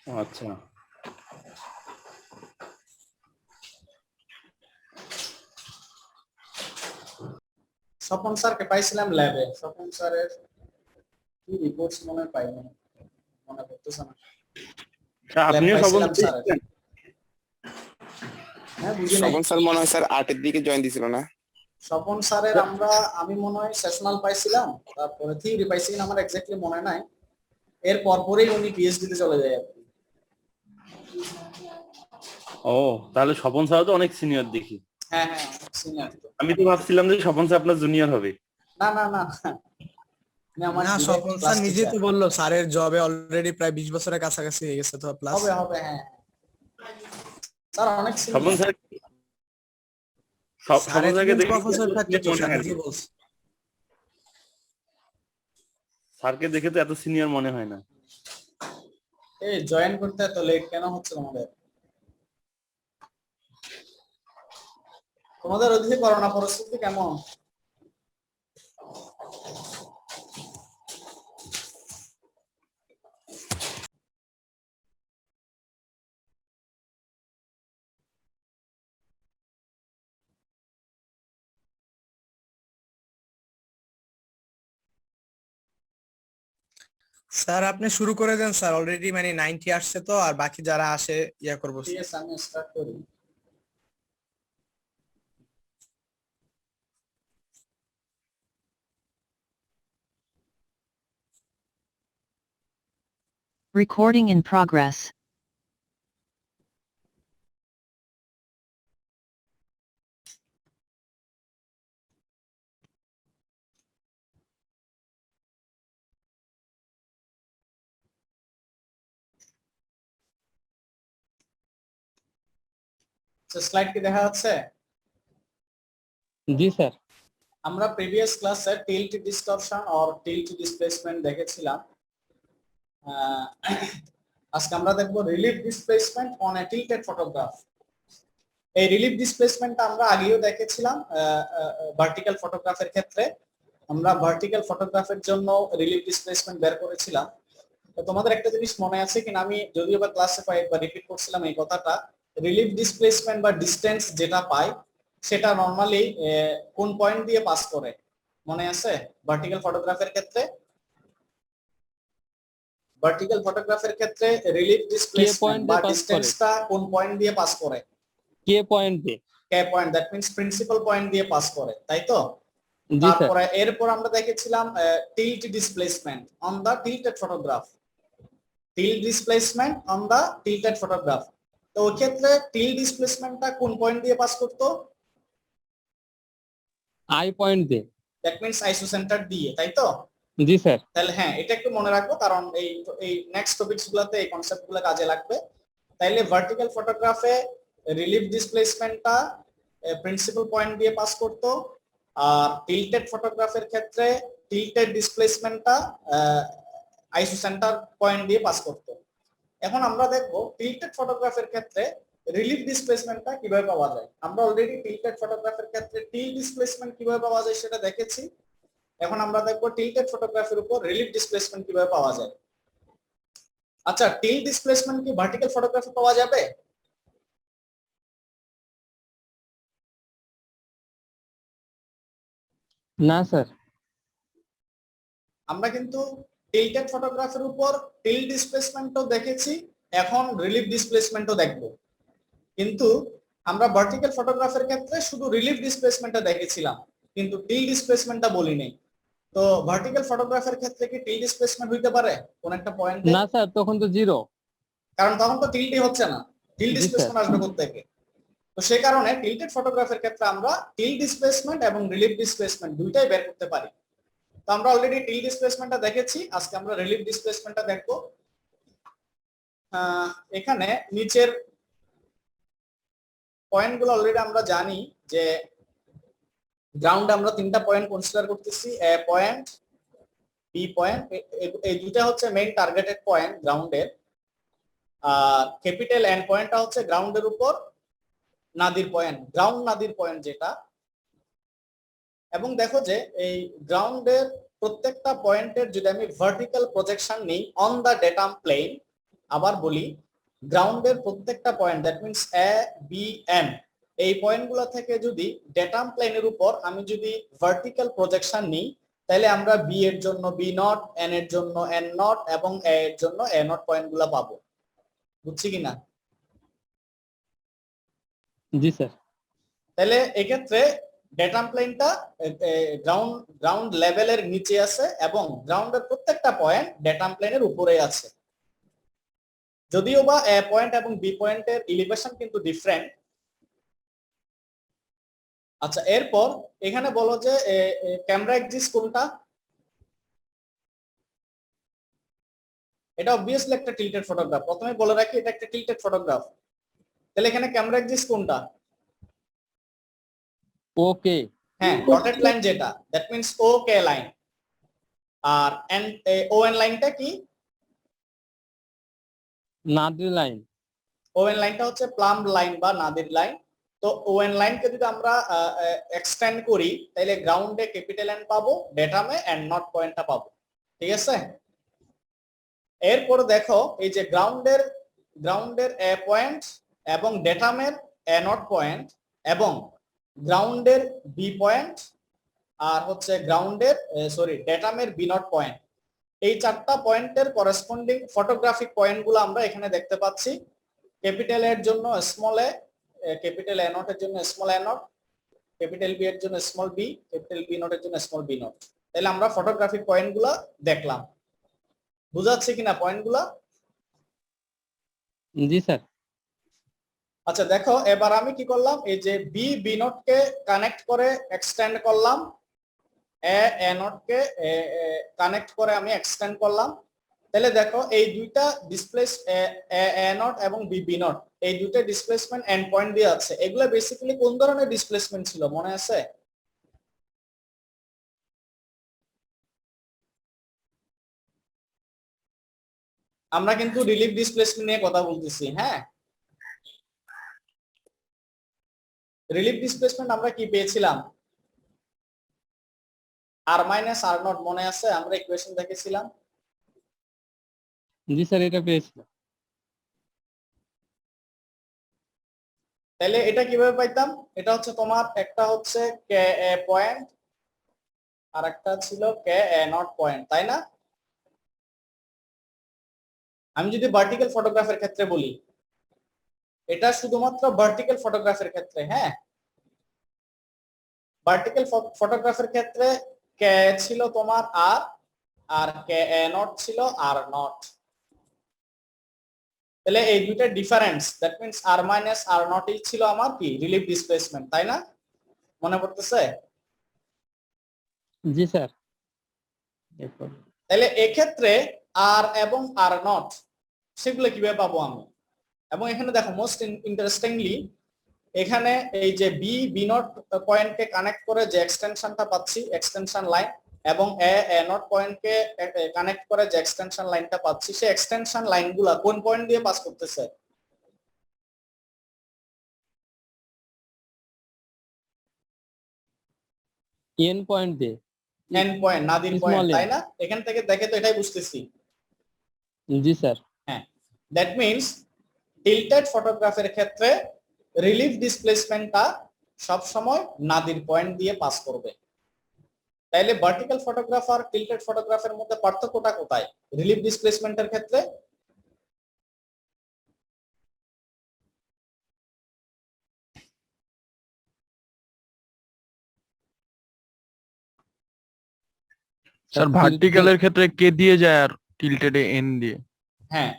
আচ্ছা, স্বপন স্যারকে পাইছিলাম ল্যাবে, স্বপন স্যারের কি রিপোর্টস মনে পাইনি, মনে করতেছে না। ল্যাব আপনিও স্বপন পাইছিলাম স্যারকে স্যারের। দেখছেন? হ্যাঁ, বুঝি নাই। স্বপন স্যার মনে হয় স্যার 8 এর দিকে জয়েন দিছিল না? স্বপন স্যারের আমি মনে হয় সেশনাল পাইছিলাম, তারপরে থিওরি পাইছি কিনা আমার এক্স্যাক্টলি মনে নাই। এর পরপরই উনি পিএইচডি তে চলে যায় আর কি। ও, তাহলে স্বপন স্যার তো অনেক সিনিয়র দেখি। হ্যাঁ হ্যাঁ, সিনিয়র তো। আমি তো ভাবছিলাম যে স্বপন স্যার আপনার জুনিয়র হবে। না না না, উনি আমার না, ডিরেক্ট স্বপন ক্লাস স্যার নিজে টিচার। তো বললো স্যারের জবে অলরেডি প্রায় 20 বছরের কাছাকাছি হয়ে গেছে তো প্লাস। হবে হবে, হ্যাঁ। স্যার অনেক Swapan senior. Sir sir Swapan স্যারকে এতদিন দেখে কি প্রফেসর এত থাকতো senior তো মনে স্যার হয় না? নিজে বলছে। স্যারকে দেখে তো এত সিনিয়র মনে হয় না। এই জয়েন করতে এত লেট কেন হচ্ছে তোমাদের? তোমাদের ওদিকে করোনা পরিস্থিতি কেমন? স্যার আপনি শুরু করে দেন স্যার, অলরেডি মানে 90 আসছে তো, আর বাকি যারা আসে ইয়া করবো। ঠিক আছে, আমি স্টার্ট করি। Recording in progress. স্লাইড কি দেখা যাচ্ছে? জি স্যার। আমরা প্রিভিয়াস ক্লাসে টিল্ট ডিসটরশন অর টিল্ট ডিসপ্লেসমেন্ট দেখেছিলাম। আজকে আমরা দেখব relief displacement on a tilted photograph. এই রিলিফ ডিসপ্লেসমেন্টটা আমরা আগেও দেখেছিলাম ভার্টিক্যাল ফটোগ্রাফের ক্ষেত্রে। আমরা ভার্টিক্যাল ফটোগ্রাফের জন্য রিলিফ ডিসপ্লেসমেন্ট বের করেছিলাম। তো তোমাদের একটা জিনিস মনে আছে কিনা, আমি যদিও বা ক্লাসে কয়েকবার রিপিট করছিলাম এই কথাটা, রিলিফ ডিসপ্লেসমেন্ট বা ডিসটেন্স যেটা পাই সেটা নরমালি কোন পয়েন্ট দিয়ে পাস করে মনে আছে? ভার্টিক্যাল ফটোগ্রাফের ক্ষেত্রে, ভার্টিক্যাল ফটোগ্রাফের ক্ষেত্রে রিলিফ ডিসপ্লেসমেন্ট বা ডিসটেন্সটা কোন পয়েন্ট দিয়ে পাস করে? কে পয়েন্ট দিয়ে? K point, that means principal point দিয়ে পাস করে, তাই তো? জি স্যার। তারপরে এরপর আমরা দেখেছিলাম tilt displacement on the tilted photograph. Tilt displacement on the tilted photograph, তো ওই ক্ষেত্রে টিল্ট ডিসপ্লেসমেন্টটা কোন পয়েন্ট দিয়ে পাস করতো? আই পয়েন্ট দিয়ে। দ্যাট মিন্স আইসোসেন্টার দিয়ে, তাই তো? জি স্যার। তাহলে হ্যাঁ, এটা একটু মনে রাখবো কারণ এই নেক্সট টপিকস গুলোতে এই কনসেপ্টগুলো কাজে লাগবে। তাইলে ভার্টিক্যাল ফটোগ্রাফে রিলিফ ডিসপ্লেসমেন্টটা প্রিন্সিপাল পয়েন্ট দিয়ে পাস করতো, আর টিল্টেড ফটোগ্রাফের ক্ষেত্রে টিল্টেড ডিসপ্লেসমেন্টটা আইসোসেন্টার পয়েন্ট দিয়ে পাস করতো। এখন আমরা দেখবো টিল্টেড ফটোগ্রাফের ক্ষেত্রে রিলিফ ডিসপ্লেসমেন্টটা কিভাবে পাওয়া যায়। আমরা অলরেডি টিল্টেড ফটোগ্রাফের ক্ষেত্রে টিল্ট ডিসপ্লেসমেন্ট কিভাবে পাওয়া যায় সেটা দেখেছি। এখন আমরা দেখবো টিল্টেড ফটোগ্রাফের উপর রিলিফ ডিসপ্লেসমেন্ট কিভাবে পাওয়া যায়। আচ্ছা, টিল্ট ডিসপ্লেসমেন্ট কি ভার্টিক্যাল ফটোগ্রাফে পাওয়া যাবে? না স্যার। আমরা কিন্তু টিল্টেড ফটোগ্রাফের উপর টিল্ট ডিসপ্লেসমেন্টও দেখেছি, এখন রিলিফ ডিসপ্লেসমেন্টও দেখবো। কিন্তু আমরা ভার্টিক্যাল ফটোগ্রাফের ক্ষেত্রে শুধু রিলিফ ডিসপ্লেসমেন্টটা দেখেছিলাম, কিন্তু টিল্ট ডিসপ্লেসমেন্টটা বলি নাই। তো ভার্টিক্যাল ফটোগ্রাফের ক্ষেত্রে কি টিল্ট ডিসপ্লেসমেন্ট হইতে পারে কোন একটা পয়েন্টে? না স্যার, তখন তো জিরো। কারণ তখন তো টিল্টই হচ্ছে না, টিল্ট জি ডিসপ্লেসমেন্ট আসবে কোথা থেকে? তো সেই কারণে টিল্টেড ফটোগ্রাফের ক্ষেত্রে আমরা টিল্ট ডিসপ্লেসমেন্ট এবং রিলিফ ডিসপ্লেসমেন্ট দুইটাই বের করতে পারি। তো আমরা অলরেডি টিল্ট ডিসপ্লেসমেন্টটা দেখেছি, আজকে আমরা রিলিফ ডিসপ্লেসমেন্টটা দেখব। এখানে নিচের পয়েন্টগুলো অলরেডি আমরা জানি যে গ্রাউন্ড আমরা তিনটা পয়েন্ট কনসিডার করতেছি, এ পয়েন্ট, বি পয়েন্ট, এই দুইটা হচ্ছে মেইন টার্গেটেড পয়েন্ট গ্রাউন্ডের। আর ক্যাপিটাল এন্ড পয়েন্টটা হচ্ছে গ্রাউন্ডের উপর Nadir point, ground Nadir point যেটা। এবং দেখো যে এই গ্রাউন্ডের প্রত্যেকটা পয়েন্টের যদি আমি ভার্টিক্যাল প্রজেকশন নিই অন দা ডেটাম প্লেন, আবার বলি, গ্রাউন্ডের প্রত্যেকটা পয়েন্ট, that means A B N, এই পয়েন্টগুলো থেকে যদি ডেটাম প্লেনের উপর আমি যদি ভার্টিক্যাল প্রজেকশন নিই, তাহলে আমরা বি এর জন্য বি নট, এন এর জন্য এন নট এবং এ এর জন্য এ নট পয়েন্টগুলো পাবো। বুঝছি কিনা? জি স্যার। তাহলে এক্ষেত্রে ডেটাম প্লেনটা গ্রাউন্ড লেভেলের নিচে আছে এবং গ্রাউন্ডের প্রত্যেকটা পয়েন্ট ডেটাম প্লেনের উপরে আছে। যদিও বা এ পয়েন্ট এবং বি পয়েন্টের এলিভেশন কিন্তু ডিফারেন্ট। আচ্ছা, এরপর এখানে বলো যে ক্যামেরা এক্সিস কোনটা? এটা অবভিয়াসলি একটা টিল্টেড ফটোগ্রাফ। প্রথমে বলে রাখি এটা একটা টিল্টেড ফটোগ্রাফ। তাহলে এখানে ক্যামেরা এক্সিস কোনটা? ওকে। হ্যাঁ, ডটেড লাইন যেটা, দ্যাট মিন্স ওকে লাইন। আর এন ও এন লাইনটা কি? নাদির লাইন। ও এন লাইনটা হচ্ছে প্লাম লাইন বা নাদির লাইন। তো ও এন লাইনকে যদি আমরা এক্সটেন্ড করি তাহলে গ্রাউন্ডে ক্যাপিটাল এন পাবো, ডেটামে এন নট পয়েন্টটা পাবো। ঠিক আছে? এরপর দেখো এই যে গ্রাউন্ডের এ পয়েন্ট এবং ডেটামের এ নট পয়েন্ট এবং গ্রাউন্ডের বি পয়েন্ট আর হচ্ছে ডেটামের বি নট পয়েন্ট, এই চারটা পয়েন্টের করেসপন্ডিং ফটোগ্রাফিক পয়েন্টগুলো আমরা এখানে দেখতে পাচ্ছি। ক্যাপিটাল এর জন্য small A, capital A naught এর জন্য small A naught, capital B এর জন্য small B, capital B naught এর জন্য স্মল বি নট। তাহলে আমরা ফটোগ্রাফিক পয়েন্টগুলো দেখলাম। বুঝাচ্ছে কিনা পয়েন্টগুলো? জি স্যার। আচ্ছা দেখো, এবার আমি কি করলাম, এই যে বি বি নট কে কানেক্ট করে এক্সটেন্ড করলাম, এ এ নট কে কানেক্ট করে আমি এক্সটেন্ড করলাম। তাহলে দেখো এই দুইটা ডিসপ্লেস এ নট এবং বি বি নট, এই দুইটা ডিসপ্লেসমেন্ট এন্ড পয়েন্ট দিয়ে আছে। এগুলো বেসিক্যালি কোন ধরনের ডিসপ্লেসমেন্ট ছিল মনে আছে? আমরা কিন্তু রিলিফ ডিসপ্লেসমেন্ট নিয়ে কথা বলতেছি। হ্যাঁ, রিলিফ ডিসপ্লেসমেন্ট আমরা কি পেয়েছিলাম? আর মাইনাস আর নট, মনে আছে? আমরা ইকুয়েশন দেখেছিলাম। জি স্যার, এটা পেয়েছিলাম। তাহলে এটা কিভাবে পাইতাম? এটা হচ্ছে তোমার একটা হচ্ছে কে এ পয়েন্ট আর একটা ছিল কে এ নট পয়েন্ট, তাই না? আমি যদি ভার্টিক্যাল ফটোগ্রাফের ক্ষেত্রে বলি, এটা শুধুমাত্র ভার্টিক্যাল ফটোগ্রাফের ক্ষেত্রে। হ্যাঁ, ভার্টিক্যাল ফটোগ্রাফের ক্ষেত্রে কে ছিল তোমার আর, আর কে এ নট ছিল আর নট। তাহলে এই দুইটা difference, that means R minus R naught ছিল আমার কি রিলিফ ডিসপ্লেসমেন্ট, তাই না? মনে পড়তেছে? জি স্যার। তাহলে এক্ষেত্রে আর এবং আর নট সেগুলো কিভাবে পাবো আমি? এবং এখানে দেখো মোস্ট ইন্টারেস্টিংলি, এখানে এই যে বি বি নট পয়েন্টকে কানেক্ট করে যে এক্সটেনশনটা পাচ্ছি, এক্সটেনশন লাইন, এবং এ এ নট পয়েন্টকে কানেক্ট করে যে এক্সটেনশন লাইনটা পাচ্ছি, সেই এক্সটেনশন লাইনগুলা কোন পয়েন্ট দিয়ে পাস করতেছে? এন পয়েন্ট দিয়ে। N point, Nadir Small point, n। তাই না? এখান থেকে দেখে তো এটাই বুঝতেছি। জি স্যার। হ্যাঁ, দ্যাট মিন্স টিল্টেড ফটোগ্রাফের ক্ষেত্রে রিলিফ ডিসপ্লেসমেন্টটা সব সময় নাদির পয়েন্ট দিয়ে পাস করবে। তাইলে ভার্টিক্যাল ফটোগ্রাফ আর টিল্টেড ফটোগ্রাফের মধ্যে পার্থক্যটা কোথায় রিলিফ ডিসপ্লেসমেন্টের ক্ষেত্রে? স্যার ভার্টিক্যালের ক্ষেত্রে কে দিয়ে যায় আর টিল্টেডে এন দিয়ে। হ্যাঁ,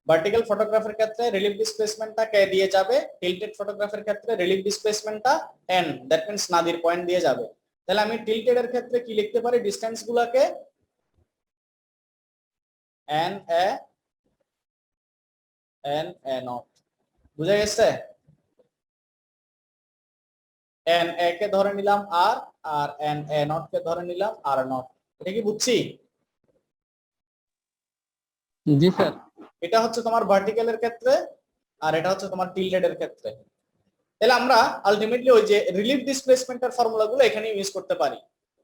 ভার্টিক্যাল ফটোগ্রাফের ক্ষেত্রে রিলিফ ডিসপ্লেসমেন্টটা কে দিয়ে যাবে, টিল্টেড ফটোগ্রাফের ক্ষেত্রে রিলিফ ডিসপ্লেসমেন্টটা N, that means nadir point দিয়ে যাবে। তাহলে আমি টিল্টেড এর ক্ষেত্রে কি লিখতে পারি? ডিসটেন্স গুলাকে এন এ নট। বুঝা গেছে? এন এ কে ধরে নিলাম আর, আর এন এ নট কে ধরে নিলাম আর নট। এটা কি বুঝছি? জি স্যার। এটা হচ্ছে তোমার ভার্টিক্যালের ক্ষেত্রে আর এটা হচ্ছে তোমার টিল্টেড এর ক্ষেত্রে। তাহলে আমরা আলটিমেটলি ওই যে রিলিফ ডিসপ্লেসমেন্টের ফর্মুলাগুলো এখানে ইউজ করতে পারি।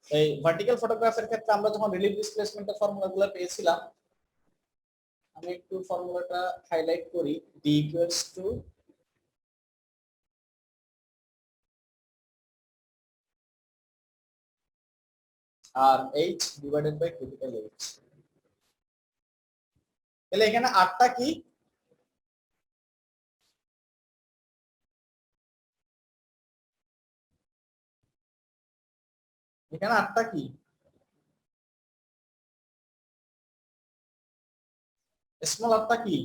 এই ভার্টিক্যাল ফটোগ্রাফের ক্ষেত্রে আমরা যখন রিলিফ ডিসপ্লেসমেন্টের ফর্মুলাগুলো পেয়েছিলাম, আমি একটু ফর্মুলাটা হাইলাইট করি। d equals to আর h divided by capital H। তাহলে এখানে আরটা কি? এখানে আরটা কি? স্মল আরটা কি?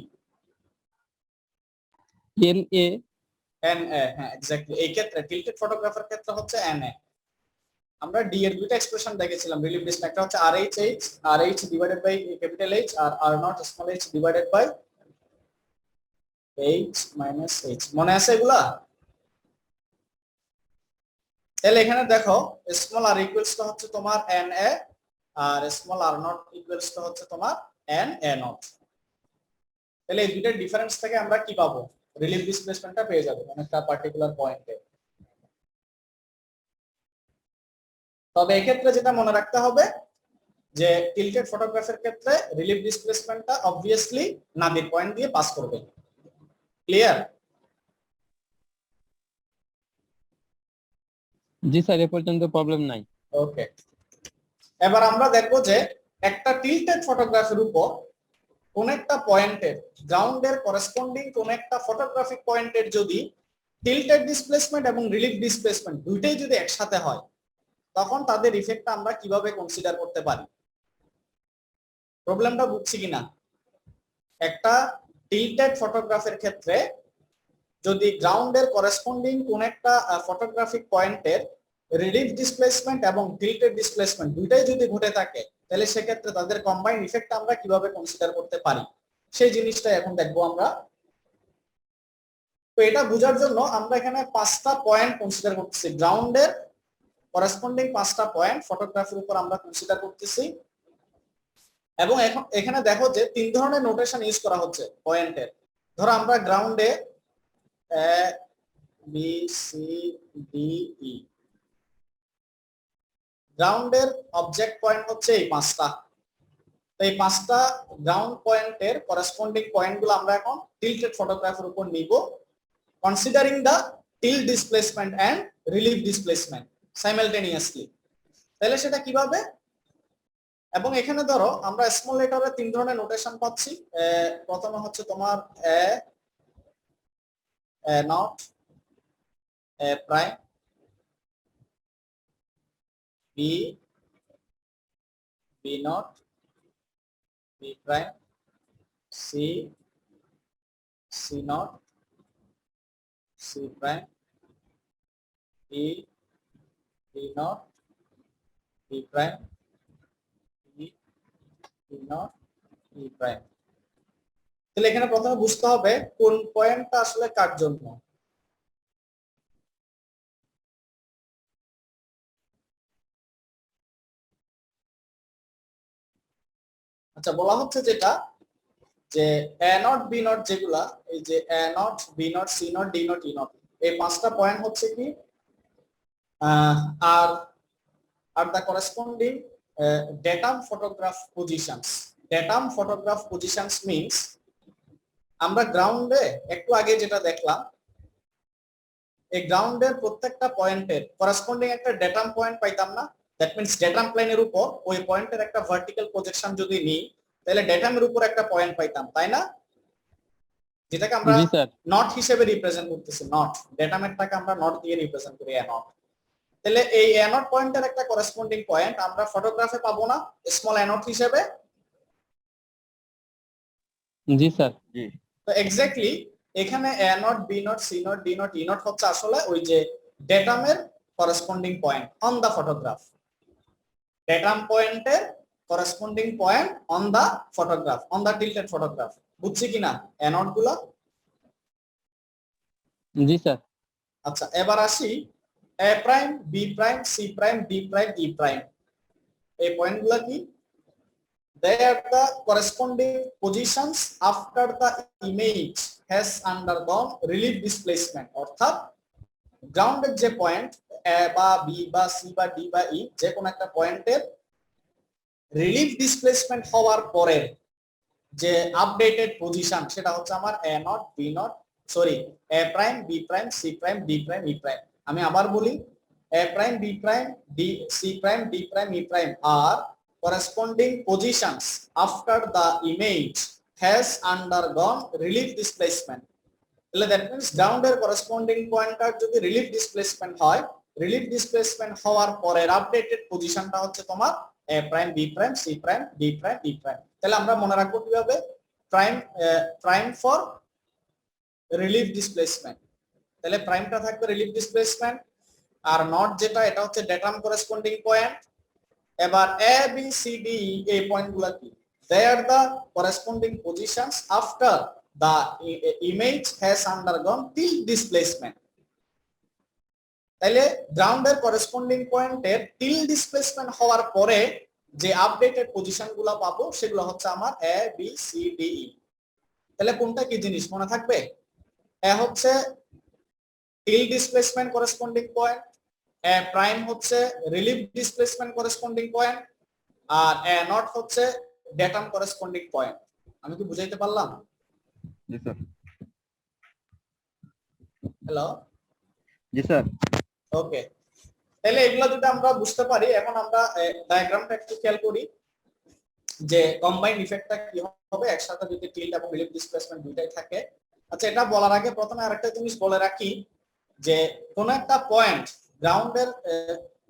NA NA। হ্যাঁ এক্স্যাক্টলি, এই ক্ষেত্রে টিল্টেড ফটোগ্রাফের ক্ষেত্রে হচ্ছে NA। আমরা ডি এর দুইটা এক্সপ্রেশন দেখেছিলাম রিলিফ ডিসপ্লেস, একটা হচ্ছে RH divided by capital H আর R0 small h divided by H minus H। মনে আছে এগুলা? তাহলে এখানে দেখো স্মল r ইকুয়ালস টু হচ্ছে তোমার NA আর স্মল r0 ইকুয়ালস টু হচ্ছে তোমার NA0। তাহলে এই দুইটার ডিফারেন্স থেকে আমরা কি পাবো? রিলিফ ডিসপ্লেসমেন্টটা পেয়ে যাবো মানে একটা পার্টিকুলার পয়েন্টে। তবে এক্ষেত্রে যেটা মনে রাখতে হবে যে টিল্টেড ফটোগ্রাফের ক্ষেত্রে রিলিফ ডিসপ্লেসমেন্টটা অবভিয়াসলি নাদির পয়েন্ট দিয়ে পাস করবে। ক্লিয়ার? জি স্যার, এ পর্যন্ত প্রবলেম নাই। ওকে, এবার আমরা দেখবো যে একটা টিল্টেড ফটোগ্রাফের উপর কোন একটা পয়েন্টের গ্রাউন্ডের করেসপন্ডিং কোন একটা ফটোগ্রাফিক পয়েন্টের যদি টিল্টেড ডিসপ্লেসমেন্ট এবং রিলিফ ডিসপ্লেসমেন্ট দুইটাই যদি একসাথে হয় তখন তাদের ইফেক্টটা আমরা কিভাবে কনসিডার করতে পারি? প্রবলেমটা বুঝছি কিনা? একটা টিল্টেড ফটোগ্রাফের ক্ষেত্রে যদি গ্রাউন্ডের করেসপন্ডিং কোন একটা ফটোগ্রাফিক পয়েন্টের রিলিফ ডিসপ্লেসমেন্ট এবং টিল্টেড ডিসপ্লেসমেন্ট দুইটাই যদি ঘটে থাকে তাহলে সেক্ষেত্রে তাদের কম্বাইন্ড ইফেক্ট আমরা কিভাবে কনসিডার করতে পারি সেই জিনিসটা এখন দেখবো আমরা। তো এটা বোঝার জন্য আমরা এখানে 5টা পয়েন্ট কনসিডার করতেছি, গ্রাউন্ডের করেসপন্ডিং 5টা পয়েন্ট ফটোগ্রাফির উপর আমরা কনসিডার করতেছি। এবং এখন এখানে দেখো যে 3 ধরনের নোটেশন ইউজ করা হচ্ছে পয়েন্টের। ধরো আমরা গ্রাউন্ডে A B C D E, গ্রাউন্ডের অবজেক্ট পয়েন্ট হচ্ছে এই 5টা। তো এই 5টা গ্রাউন্ড পয়েন্টের করেসপন্ডিং পয়েন্টগুলো আমরা এখন টিল্টেড ফটোগ্রাফের উপর নিব, considering the tilt displacement and relief displacement simultaneously. তাহলে সেটা কিভাবে? এবং এখানে ধরো আমরা স্মল লেটারে 3 ধরনের নোটেশন পাচ্ছি। প্রথমে হচ্ছে তোমার A not, A prime, B not, B prime, C not, C prime, D not, D prime, E not, E prime. তাহলে এখানে প্রথমে বুঝতে হবে কোন পয়েন্টটা আসলে কার জন্য। আচ্ছা, বলা হচ্ছে যেটা যে A নট B নট যেগুলা, এই যে A nought B nought C nought D nought E not, এই 5টা পয়েন্ট হচ্ছে কি আর the corresponding datum photograph positions. Datum photograph positions means আমরা গ্রাউন্ডে একটু আগে যেটা দেখলাম এই গ্রাউন্ডের প্রত্যেকটা পয়েন্টের করেসপন্ডিং একটা ডেটাম পয়েন্ট পাইতাম না? দ্যাট মিন্স ডেটাম প্লেনের উপর ওই পয়েন্টের একটা ভার্টিক্যাল প্রজেকশন যদি নিই তাহলে ডেটামের উপর একটা পয়েন্ট পাইতাম, তাই না? যেটাকে আমরা জি স্যার। নট হিসেবে রিপ্রেজেন্ট করতেছি, নট ডেটামেরটাকে আমরা নট দিয়ে রিপ্রেজেন্ট করি, A নট। তাহলে এই A নট পয়েন্টের একটা করেসপন্ডিং পয়েন্ট আমরা ফটোগ্রাফে পাবো না স্মল A নট হিসেবে? জি স্যার। তো এক্স্যাক্টলি এখানে A nought B nought C nought D nought E nought হচ্ছে আসলে ওই যে ডেটামের corresponding point on the photograph, datum পয়েন্টের corresponding point on the photograph, on the tilted photograph. বুঝছি কিনা A নট গুলো? জি স্যার। আচ্ছা, এবার আসি A prime, B prime, C prime, D prime, E prime. এই পয়েন্টগুলো কি? They are the corresponding positions after the image has undergone relief displacement. অর্থাৎ গ্রাউন্ডের যে পয়েন্ট A বা B বা C বা D বা E যে কোনো একটা পয়েন্টের রিলিফ ডিসপ্লেসমেন্ট হওয়ার পরে যে আপডেটেড পজিশন সেটা হচ্ছে আমার A not B not sorry A prime B prime C prime D prime E prime. আমি আবার বলি A prime B prime D C prime D prime E prime আর corresponding positions after the image has undergone relief displacement। তাহলে that means গ্রাউন্ডের corresponding পয়েন্টার যদি relief displacement হয়, relief displacement হওয়ার পরের আপডেটেড পজিশনটা হচ্ছে তোমার A prime B prime C prime D prime E prime. তাহলে আমরা মনে রাখবো কিভাবে প্রাইম ফর রিলিফ ডিসপ্লেসমেন্ট, তাহলে প্রাইমটা থাকবে রিলিফ ডিসপ্লেসমেন্ট আর নট যেটা এটা হচ্ছে ডেটাম করসপন্ডিং পয়েন্ট। এবার এ বি সি ডি এই পয়েন্টগুলো কি, they are the corresponding positions after the image has undergone tilt displacement। তাহলে গ্রাউন্ডের করসপন্ডিং পয়েন্টের টিল ডিসপ্লেসমেন্ট হওয়ার পরে যে আপডেটেড পজিশনগুলো পাবো সেগুলো হচ্ছে আমার A B C D E. তাহলে কোনটা কি জিনিস মনে থাকবে, এ হচ্ছে tilt displacement corresponding point, A prime হচ্ছে রিলিফ ডিসপ্লেসমেন্ট করসপন্ডিং পয়েন্ট আর এ নট হচ্ছে ডেটাম করসপন্ডিং পয়েন্ট। আমি কি বুঝাইতে পারলাম? জি স্যার। হ্যালো, জি স্যার। ওকে, তাহলে এগুলো যদি আমরা বুঝতে পারি, এখন আমরা ডায়াগ্রামটা একটু খেয়াল করি যে কম্বাইন্ড ইফেক্টটা কি হবে একসাথে যদি টিল্ট এবং রিলিফ ডিসপ্লেসমেন্ট দুইটাই থাকে। আচ্ছা, এটা বলার আগে প্রথমে আরেকটা জিনিস বলে রাখি যে কোন একটা পয়েন্ট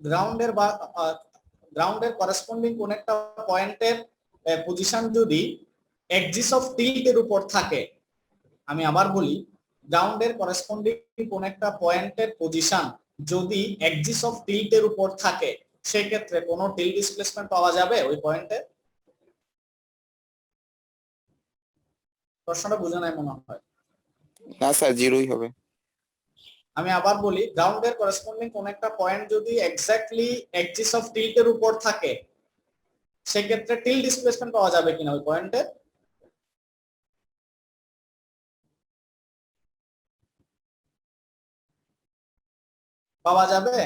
গ্রাউন্ডের বা গ্রাউন্ডের করসপন্ডিং কোন একটা পয়েন্টের পজিশন যদি এক্সিস অফ টিল্টের উপর থাকে, আমি আবার বলি গ্রাউন্ডের করসপন্ডিং কোন একটা পয়েন্টের পজিশন যদি এক্সিস অফ টিল্টের উপর থাকে সেক্ষেত্রে কোনো টিল্ট ডিসপ্লেসমেন্ট পাওয়া যাবে ওই পয়েন্টে? প্রশ্নটা বুঝে নাই মনে হয়। না স্যার, জিরোই হবে। আমি আবার বলি গ্রাউন্ডের করসপন্ডিং কোন একটা পয়েন্ট যদি এক্স্যাক্টলি এক্সিস অফ টিল্টের উপর থাকে সেক্ষেত্রে টিল্ট ডিসপ্লেসমেন্ট পাওয়া যাবে কিনা ওই পয়েন্টে? পাওয়া যাবে?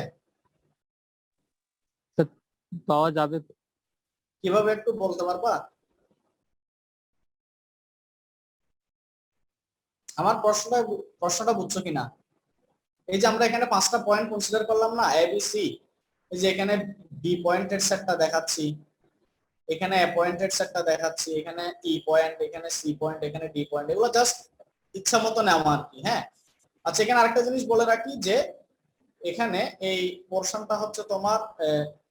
পাওয়া যাবে। কিভাবে একটু বলতে পারবা? আমার প্রশ্নটা বুঝছো কিনা? এই যে আমরা এখানে 5টা পয়েন্ট কনসিডার করলাম না, এ বি সি, এই যে এখানে বি পয়েন্টের সেটটা দেখাচ্ছি, এখানে এ পয়েন্টের সেটটা দেখাচ্ছি, এখানে ই পয়েন্ট, এখানে সি পয়েন্ট, এখানে ডি পয়েন্ট, এগুলো জাস্ট ইচ্ছা মতো নেওয়া আর কি। হ্যাঁ, আচ্ছা, এখানে আরেকটা জিনিস বলে রাখি যে এখানে এই পোরশনটা হচ্ছে তোমার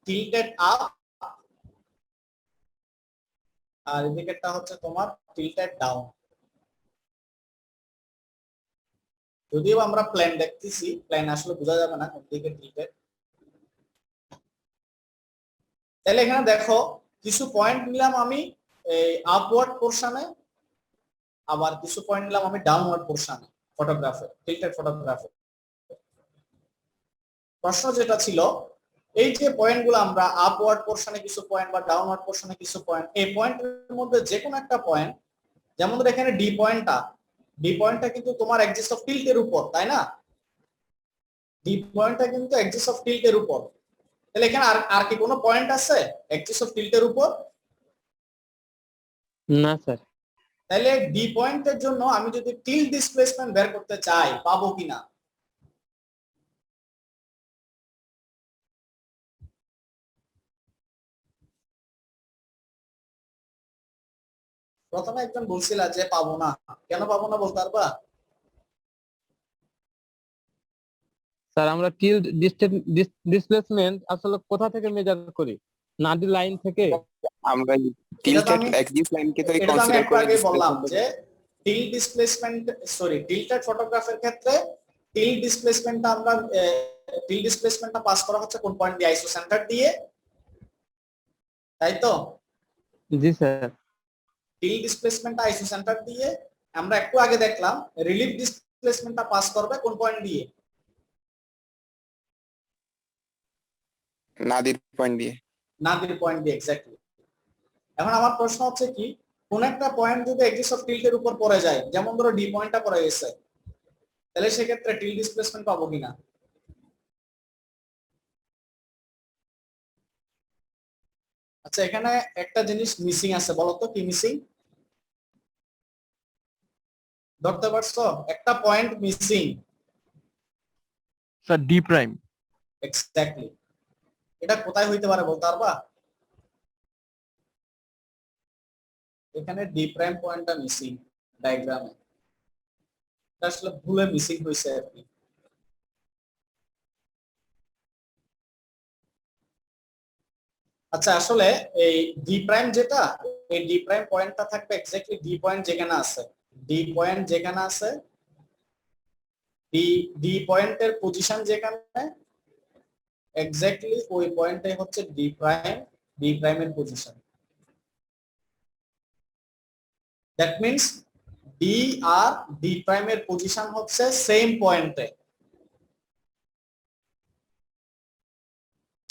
টিল্টেড আপ আর এদিকেরটা হচ্ছে তোমার টিল্টেড ডাউন। যদিও আমরা প্ল্যান দেখতেছি, প্ল্যান আসলে বোঝা যাবে না কোন দিকে টিল্টেড। তাহলে এখানে দেখো কিছু পয়েন্ট নিলাম আমি এই আপওয়ার্ড পোরশনে, আবার কিছু পয়েন্ট নিলাম আমি ডাউনওয়ার্ড পোরশনে ফটোগ্রাফে, টিল্টেড ফটোগ্রাফে। প্রশ্ন যেটা ছিল এই যে পয়েন্টগুলো আমরা আপওয়ার্ড পোরশনে কিছু পয়েন্ট বা ডাউনওয়ার্ড পোরশনে কিছু পয়েন্ট, এই পয়েন্টের মধ্যে যে কোনো একটা পয়েন্ট, যেমন ধর এখানে ডি পয়েন্টটা কিন্তু তোমার এক্সিস অফ টিল্টের উপর, তাই না? ডি পয়েন্টটা কিন্তু এক্সিস অফ টিল্টের উপর। তাহলে এখানে আর কি কোনো পয়েন্ট আছে এক্সিস অফ টিল্টের উপর? না স্যার। তাহলে ডি পয়েন্টের জন্য আমি যদি টিল্ট ডিসপ্লেসমেন্ট বের করতে চাই পাবো কিনা? প্রথমে একজন বলছিল যে পাবো না, কেন পাবো না বলতে পারবা? স্যার আমরা টিল্ট ডিসপ্লেসমেন্ট আসলে কোথা থেকে মেজার করি? নাডি লাইন থেকে। আমরা টিল্টেড এক্সিস লাইনকে তো এটা আমি কনসিডার একটু করে আগে বললাম যে টিল্ট ডিসপ্লেসমেন্ট টিল্টেড ফটোগ্রাফের ক্ষেত্রে টিল্ট ডিসপ্লেসমেন্টটা পাস করা হচ্ছে কোন পয়েন্ট দিয়ে? আইসোসেন্টার দিয়ে, তাই তো? জি স্যার। টিল্ট ডিসপ্লেসমেন্টটা আইসোসেন্টার দিয়ে। আমরা একটু আগে দেখলাম রিলিফ ডিসপ্লেসমেন্টটা পাস করবে কোন পয়েন্ট দিয়ে? নাদির পয়েন্ট দিয়ে। নাদির পয়েন্ট দিয়ে, এক্স্যাক্টলি। এখন আমার প্রশ্ন হচ্ছে কি, কোন একটা পয়েন্ট যদি এক্সিস অফ টিল্টের উপর পড়ে যায়, যেমন ধরো ডি পয়েন্টটা পড়ে গেছে, তাহলে সেক্ষেত্রে টিল্ট ডিসপ্লেসমেন্ট পাবো কিনা? আচ্ছা, এখানে একটা জিনিস মিসিং আছে, বলো তো কি মিসিং? ধরতে পারছো একটা point missing. Sir D prime. Exactly, এটা কোথায় হইতে পারে বলতে পারবা? এখানে ডি প্রাইম পয়েন্টটা মিসিং ডায়াগ্রামে, এটা আসলে ভুলে মিসিং হয়েছে আর কি। আচ্ছা আসলে এই ডি প্রাইম যেটা, এই ডি প্রাইম পয়েন্টটা থাকবে এক্স্যাক্টলি ডি পয়েন্ট যেখানে আছে, ডি পয়েন্ট যেখানে আছে, ডি ডি পয়েন্টের পজিশন যেখানে এক্স্যাক্টলি ওই পয়েন্টটাই হচ্ছে ডি প্রাইম, ডি প্রাইমের পজিশন। দ্যাট মিন্স ডি আর ডি প্রাইমের পজিশন হচ্ছে সেম পয়েন্টে।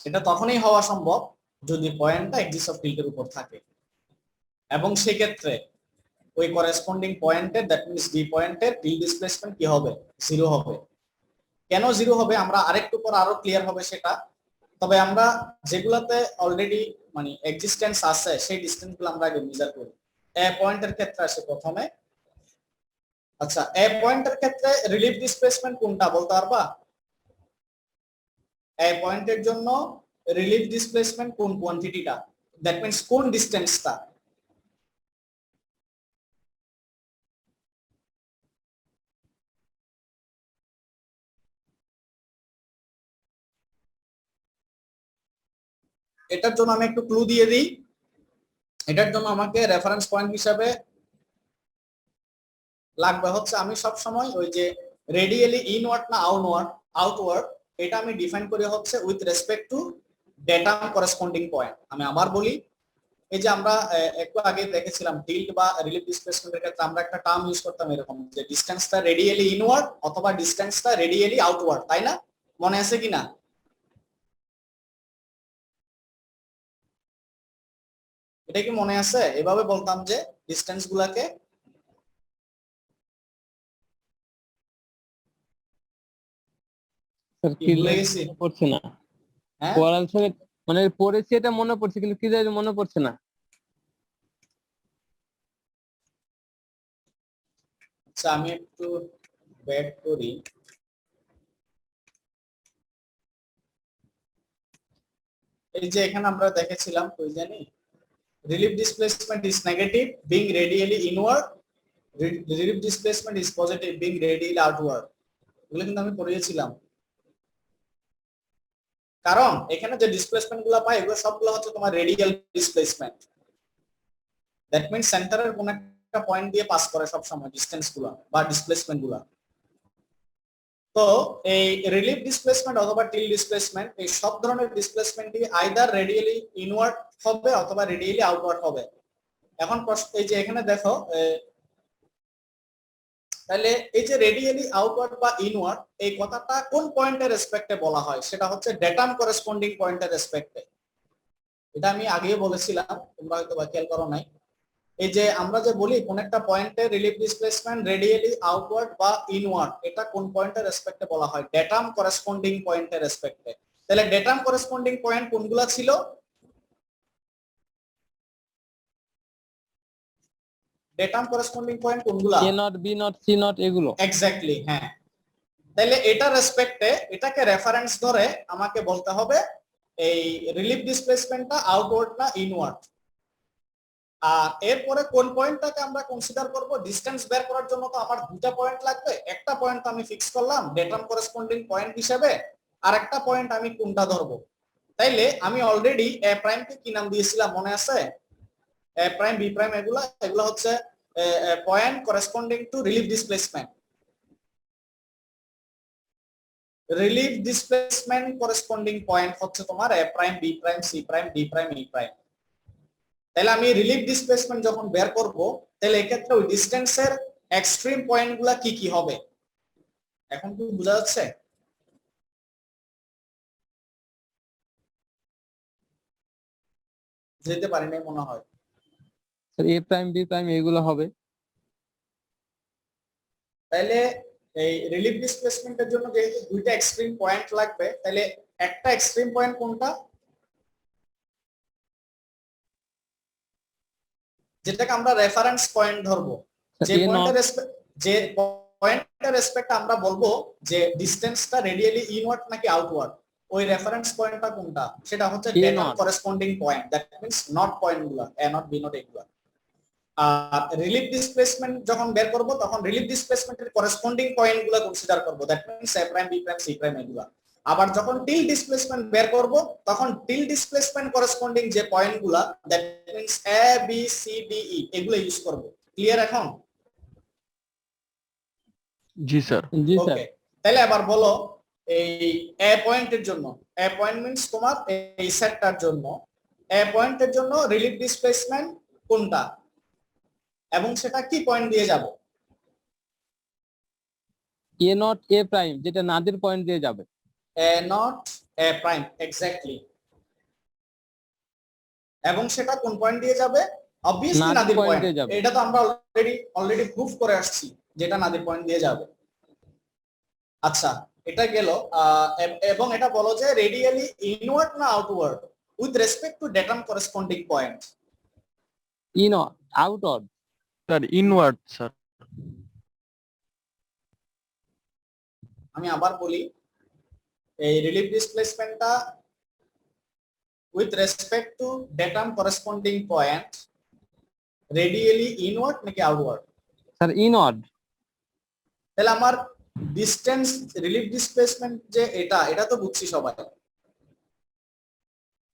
এটা তখনই হওয়া সম্ভব যদি পয়েন্টটা এক্সিস অফ টিল্টের উপর থাকে, এবং সেক্ষেত্রে ওই করেসপন্ডিং পয়েন্টের দ্যাট মিন্স ডি পয়েন্টের টিল্ট ডিসপ্লেসমেন্ট কি হবে? জিরো হবে। কেন জিরো হবে আমরা আরেকটু পর আরো ক্লিয়ার হবে সেটা। তবে আমরা যেগুলাতে অলরেডি মানে এক্সিস্টেন্স আছে সেই ডিসটেন্স গুলো আমরা আগে মেজার করি। এ পয়েন্টের ক্ষেত্রে আসে প্রথমে। আচ্ছা এ পয়েন্টের ক্ষেত্রে রিলিফ ডিসপ্লেসমেন্ট কোনটা বলতে পারবা? এ পয়েন্টের জন্য রিলিফ ডিসপ্লেসমেন্ট কোন কোয়ান্টিটিটা, দ্যাট মিন্স কোন ডিসটেন্সটা? এটার জন্য আমি একটু ক্লু দিয়ে দিই। এটার জন্য আমাকে রেফারেন্স পয়েন্ট হিসাবে লাগবে হচ্ছে, আমি সব সময় ওই যে রেডিয়ালি ইনওয়ার্ড না আউটওয়ার্ড, এটা আমি ডিফাইন করি হচ্ছে with respect to datum corresponding point. আমি আবার বলি, এই যে আমরা একটু আগে দেখেছিলাম টিল্ট বা রিলিফ ডিসপ্লেসমেন্টের ক্ষেত্রে আমরা একটা টার্ম ইউজ করতাম এরকম যে ডিসটেন্সটা রেডিয়ালি ইনওয়ার্ড অথবা ডিসটেন্সটা রেডিয়ালি আউটওয়ার্ড, তাই না? মনে আছে কিনা? এটা কি মনে আছে? এভাবে বলতাম যে ডিসটেন্স গুলাকে স্যার কি কি ভুলে জানি গেছি? মনে পড়ছে না। হ্যাঁ পড়ার সময় মানে পড়েছি এটা মনে পড়ছে, কিন্তু কি জানি মনে পড়ছে না। আচ্ছা আমি একটু ব্যাক করি। এই যে এখানে আমরা দেখেছিলাম কই জানি, relief displacement is negative being radially inward, relief displacement is positive being radially outward. এগুলো কিন্তু আমি পড়িয়েছিলাম। কারণ এখানে যে ডিসপ্লেসমেন্ট গুলো পাই এগুলো সবগুলো হচ্ছে তোমার রেডিয়াল ডিসপ্লেসমেন্ট। দ্যাট মিন্স সেন্টারের কোন একটা পয়েন্ট দিয়ে পাস করে সব সময় ডিসটেন্স গুলো বা ডিসপ্লেসমেন্ট গুলো। তো এই রিলিফ ডিসপ্লেসমেন্ট অথবা টিল ডিসপ্লেসমেন্ট এই সব ধরনের ডিসপ্লেসমেন্টই আইদার রেডিয়ালি ইনওয়ার্ড হবে অথবা রেডিয়ালি আউটওয়ার্ড হবে। এখন এই যে এখানে দেখো তাহলে এই যে রেডিয়ালি আউটওয়ার্ড বা ইনওয়ার্ড এই কথাটা কোন পয়েন্টের রেসপেক্টে বলা হয়? সেটা হচ্ছে ডেটাম করেসপন্ডিং পয়েন্টের রেসপেক্টে। এটা আমি আগেই বলেছিলাম, তোমরা হয়তো বা খেয়াল করো নাই। এই যে আমরা যে বলি কোন একটা পয়েন্টে রিলিফ ডিসপ্লেসমেন্ট রেডিয়ালি আউটওয়ার্ড বা ইনওয়ার্ড, এটা কোন পয়েন্টের রেসপেক্টে বলা হয়? ডেটাম করেসপন্ডিং পয়েন্টের রেসপেক্টে। তাহলে ডেটাম করেসপন্ডিং পয়েন্ট কোনগুলা ছিল? ডেটাম করেসপন্ডিং পয়েন্ট কোনগুলা? A not, B not, C not এগুলো। এক্স্যাক্টলি, হ্যাঁ। তাহলে এটা রেসপেক্টে এটাকে রেফারেন্স ধরে আমাকে বলতে হবে এই রিলিফ ডিসপ্লেসমেন্টটা আউটওয়ার্ড না ইনওয়ার্ড। আর এরপরে কোন পয়েন্টটাকে আমরা কনসিডার করব? ডিসটেন্স বের করার জন্য তো আমার দুটো পয়েন্ট লাগবে। একটা পয়েন্ট আমি ফিক্স করলাম ডেটাম করেসপন্ডিং পয়েন্ট হিসেবে, আর একটা পয়েন্ট আমি কোনটা ধরবো? তাইলে আমি অলরেডি এ প্রাইমকে কি নাম দিয়েছিলাম মনে আছে? এ প্রাইম, বি প্রাইম এগুলো হচ্ছে point corresponding to relief displacement. Relief displacement corresponding point হচ্ছে তোমার A prime, B prime, C prime, D prime, E prime. তাহলে আমি রিলিফ ডিসপ্লেসমেন্ট যখন বের করব তাহলে এক্ষেত্রে ওই ডিসটেন্সের এক্সট্রিম পয়েন্টগুলো কি কি হবে? এখন কি বোঝা যাচ্ছে? যেতে পারি নাই মনে হয়। স্যার এ প্রাইম, বি প্রাইম এগুলো হবে। তাহলে এই রিলিফ ডিসপ্লেসমেন্টের জন্য যেহেতু দুইটা এক্সট্রিম পয়েন্ট লাগবে, তাহলে একটা এক্সট্রিম পয়েন্ট কোনটা? যেটাকে আমরা রেফারেন্স পয়েন্ট ধরবো। যে এ নট, পয়েন্টের যে পয়েন্টের রেসপেক্ট আমরা বলবো যে ডিসটেন্সটা রেডিয়ালি ইনওয়ার্ড নাকি আউটওয়ার্ড, ওই রেফারেন্স পয়েন্টটা কোনটা, সেটা হচ্ছে A datum naught। Corresponding point, that means not point গুলো, এ নট বি নট এগুলো। আর রিলিফ ডিসপ্লেসমেন্ট যখন বের করব তখন রিলিফ ডিসপ্লেসমেন্টের করেসপন্ডিং পয়েন্ট গুলো কনসিডার করব, that means A prime B prime C prime এগুলো। আবার যখন টিল ডিসপ্লেসমেন্ট বের করব তখন টিল ডিসপ্লেসমেন্ট করেসপন্ডিং যে পয়েন্ট গুলা, that means A B C D E, এগুলো ইউজ করব। ক্লিয়ার এখন? জি স্যার। জি স্যার। ওকে, তাহলে এবার বলো এই এ পয়েন্টের জন্য, এ পয়েন্ট মিন্স তোমার এই সেটটার জন্য, এ পয়েন্টের জন্য রিলিফ ডিসপ্লেসমেন্ট কোনটা এবং সেটা কি পয়েন্ট দিয়ে যাবে? এ নট এ প্রাইম, যেটা নাদির পয়েন্ট দিয়ে যাবে। এ নট এ প্রাইম, এক্স্যাক্টলি। এবং সেটা কোন পয়েন্ট দিয়ে যাবে? Obviously Nadir Nadir point point. দিয়ে যাবে। এটা তো আমরা অলরেডি প্রুফ করে আসছি যেটা নাদির পয়েন্ট দিয়ে যাবে। আচ্ছা, এটা গেল। এবং এটা বলো যে রেডিয়ালি ইনওয়ার্ড না outward with respect to datum corresponding point. Inward, outward. Sir inward sir. আমি আবার বলি, এই রিলিফ ডিসপ্লেসমেন্টটা with respect to datum corresponding point radially inward নাকি আউটওয়ার্ড? Sir inward. তাহলে আমার ডিসটেন্স রিলিফ ডিসপ্লেসমেন্ট যে এটা তো বুঝছি সবাই,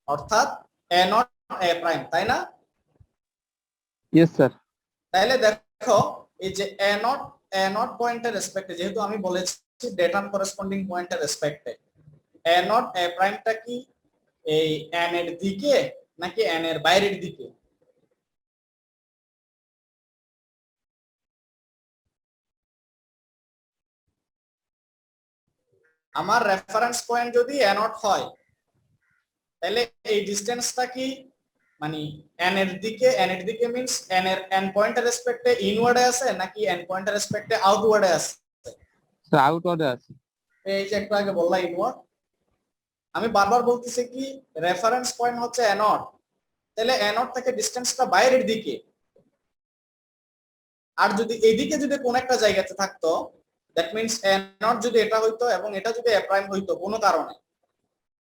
অর্থাৎ এ নট এ প্রাইম, তাই না? Yes sir. তাহলে দেখো এই যে এ নট পয়েন্টের রেসপেক্টে, যেহেতু আমি বলেছি ডেটাম করেসপন্ডিং পয়েন্টের রেসপেক্টে, এ নট এ প্রাইমটা কি এই এন এর দিকে নাকি এন এর বাইরের দিকে? আমার রেফারেন্স পয়েন্ট যদি এ নট হয় তাহলে এই ডিসটেন্সটা কি মানে এন এর দিকে মিন্স এন এর এন পয়েন্টের রেসপেক্টে ইনওয়ার্ডে আছে নাকি এন পয়েন্টের রেসপেক্টে আউটওয়ার্ডে আছে? স্যার আউটওয়ার্ডে আছে। এই যে একটু আগে বললাম ইনওয়ার্ড। আমি বারবার বলতেছি কি রেফারেন্স পয়েন্ট হচ্ছে এ নট, তাহলে এ নট থেকে ডিসটেন্সটা বাইরের দিকে। আর যদি এইদিকে যদি কোন একটা জায়গাতে থাকতো, দ্যাট মিন্স এ নট যদি এটা হইতো এবং এটা যদি এ প্রাইম হইতো কোনো কারণে,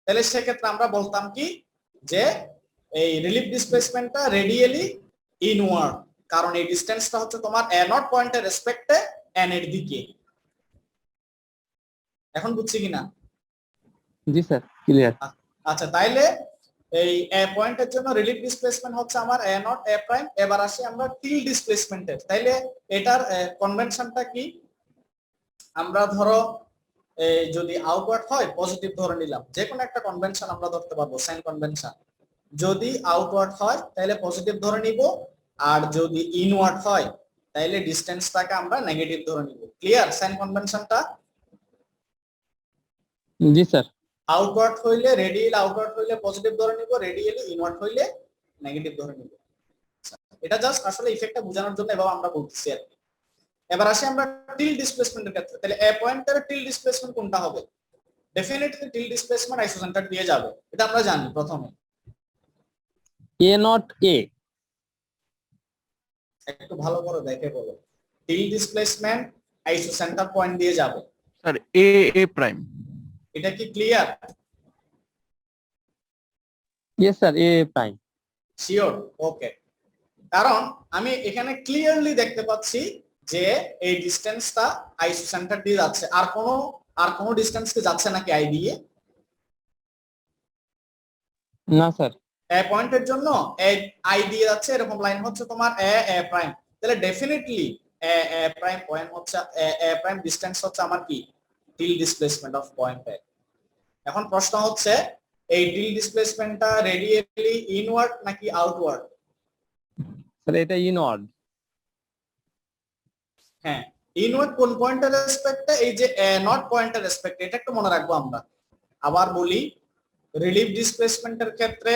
তাহলে সেক্ষেত্রে আমরা বলতাম কি যে এই রিলিফ ডিসপ্লেসমেন্টটা রেডিয়ালি ইনওয়ার্ড, কারণ এই ডিসটেন্সটা হচ্ছে তোমার এ নট পয়েন্টের রেসপেক্টে এন এর দিকে। এখন বুঝছি কিনা? জি স্যার, ক্লিয়ার। আচ্ছা, তাইলে এই এ পয়েন্টের জন্য রিলিফ ডিসপ্লেসমেন্ট হচ্ছে আমার এ নট এ প্রাইম। এবার আসি আমরা টিল ডিসপ্লেসমেন্টের। তাইলে এটার কনভেনশনটা কি? আমরা ধরো যদি আউটওয়ার্ড হয় পজিটিভ ধরে নিলাম, যে কোনো একটা কনভেনশন আমরা ধরতে পারবো, সাইন কনভেনশন। যদি আউটওয়ার্ড হয় তাহলে পজিটিভ ধরে নিব, আর যদি ইনওয়ার্ড হয় তাহলে ডিসটেন্সটাকে আমরা নেগেটিভ ধরে নিব। ক্লিয়ার সাইন কনভেনশনটা? জি স্যার। আউটওয়ার্ড হইলে রেডিয়াল আউটওয়ার্ড হইলে পজিটিভ ধরে নিব, রেডিয়ালি ইনওয়ার্ড হইলে নেগেটিভ ধরে নিব। এটা জাস্ট আসলে ইফেক্টটা বোঝানোর জন্য এভাবে আমরা বলতেছি আর কি। এবার আসি আমরা টিল ডিসপ্লেসমেন্টের ক্ষেত্রে। তাহলে এ পয়েন্টের টিল ডিসপ্লেসমেন্ট কোনটা হবে? ডেফিনেটলি টিল ডিসপ্লেসমেন্ট আইসোসেন্টার দিয়ে যাবে, এটা আমরা জানি প্রথমে। এ নট এ। একটু ভালো করে দেখে বলো। টিল ডিসপ্লেসমেন্ট আইসোসেন্টার পয়েন্ট দিয়ে যাবে। স্যার এ এ প্রাইম। এটা কি ক্লিয়ার? ইয়েস স্যার, এ প্রাইম। শিওর? ওকে। কারণ আমি এখানে ক্লিয়ারলি দেখতে পাচ্ছি যে এই ডিসটেন্সটা আইসোসেন্টার দিয়ে যাচ্ছে। আর কোনো ডিসটেন্স কি যাচ্ছে নাকি আই দিয়ে? না স্যার। এ পয়েন্টের জন্য আই দিয়ে যাচ্ছে, এরকম লাইন হচ্ছে তোমার এ প্রাইম। তাহলে ডেফিনেটলি এ প্রাইম পয়েন্ট হচ্ছে এ প্রাইম ডিসটেন্স হচ্ছে আমার কি টিল ডিসপ্লেসমেন্ট অফ পয়েন্ট এ। এখন প্রশ্ন হচ্ছে এই টিল ডিসপ্লেসমেন্টটা রেডিয়ালি ইনওয়ার্ড নাকি আউটওয়ার্ড? স্যার এটা ইনওয়ার্ড। হ্যাঁ, ইনওয়ার্ড কোন পয়েন্টের রেসপেক্টে? এই যে এ নট পয়েন্টের রেসপেক্টে। এটা একটু মনে রাখবো আমরা। আবার বলি, রিলিফ ডিসপ্লেসমেন্টের ক্ষেত্রে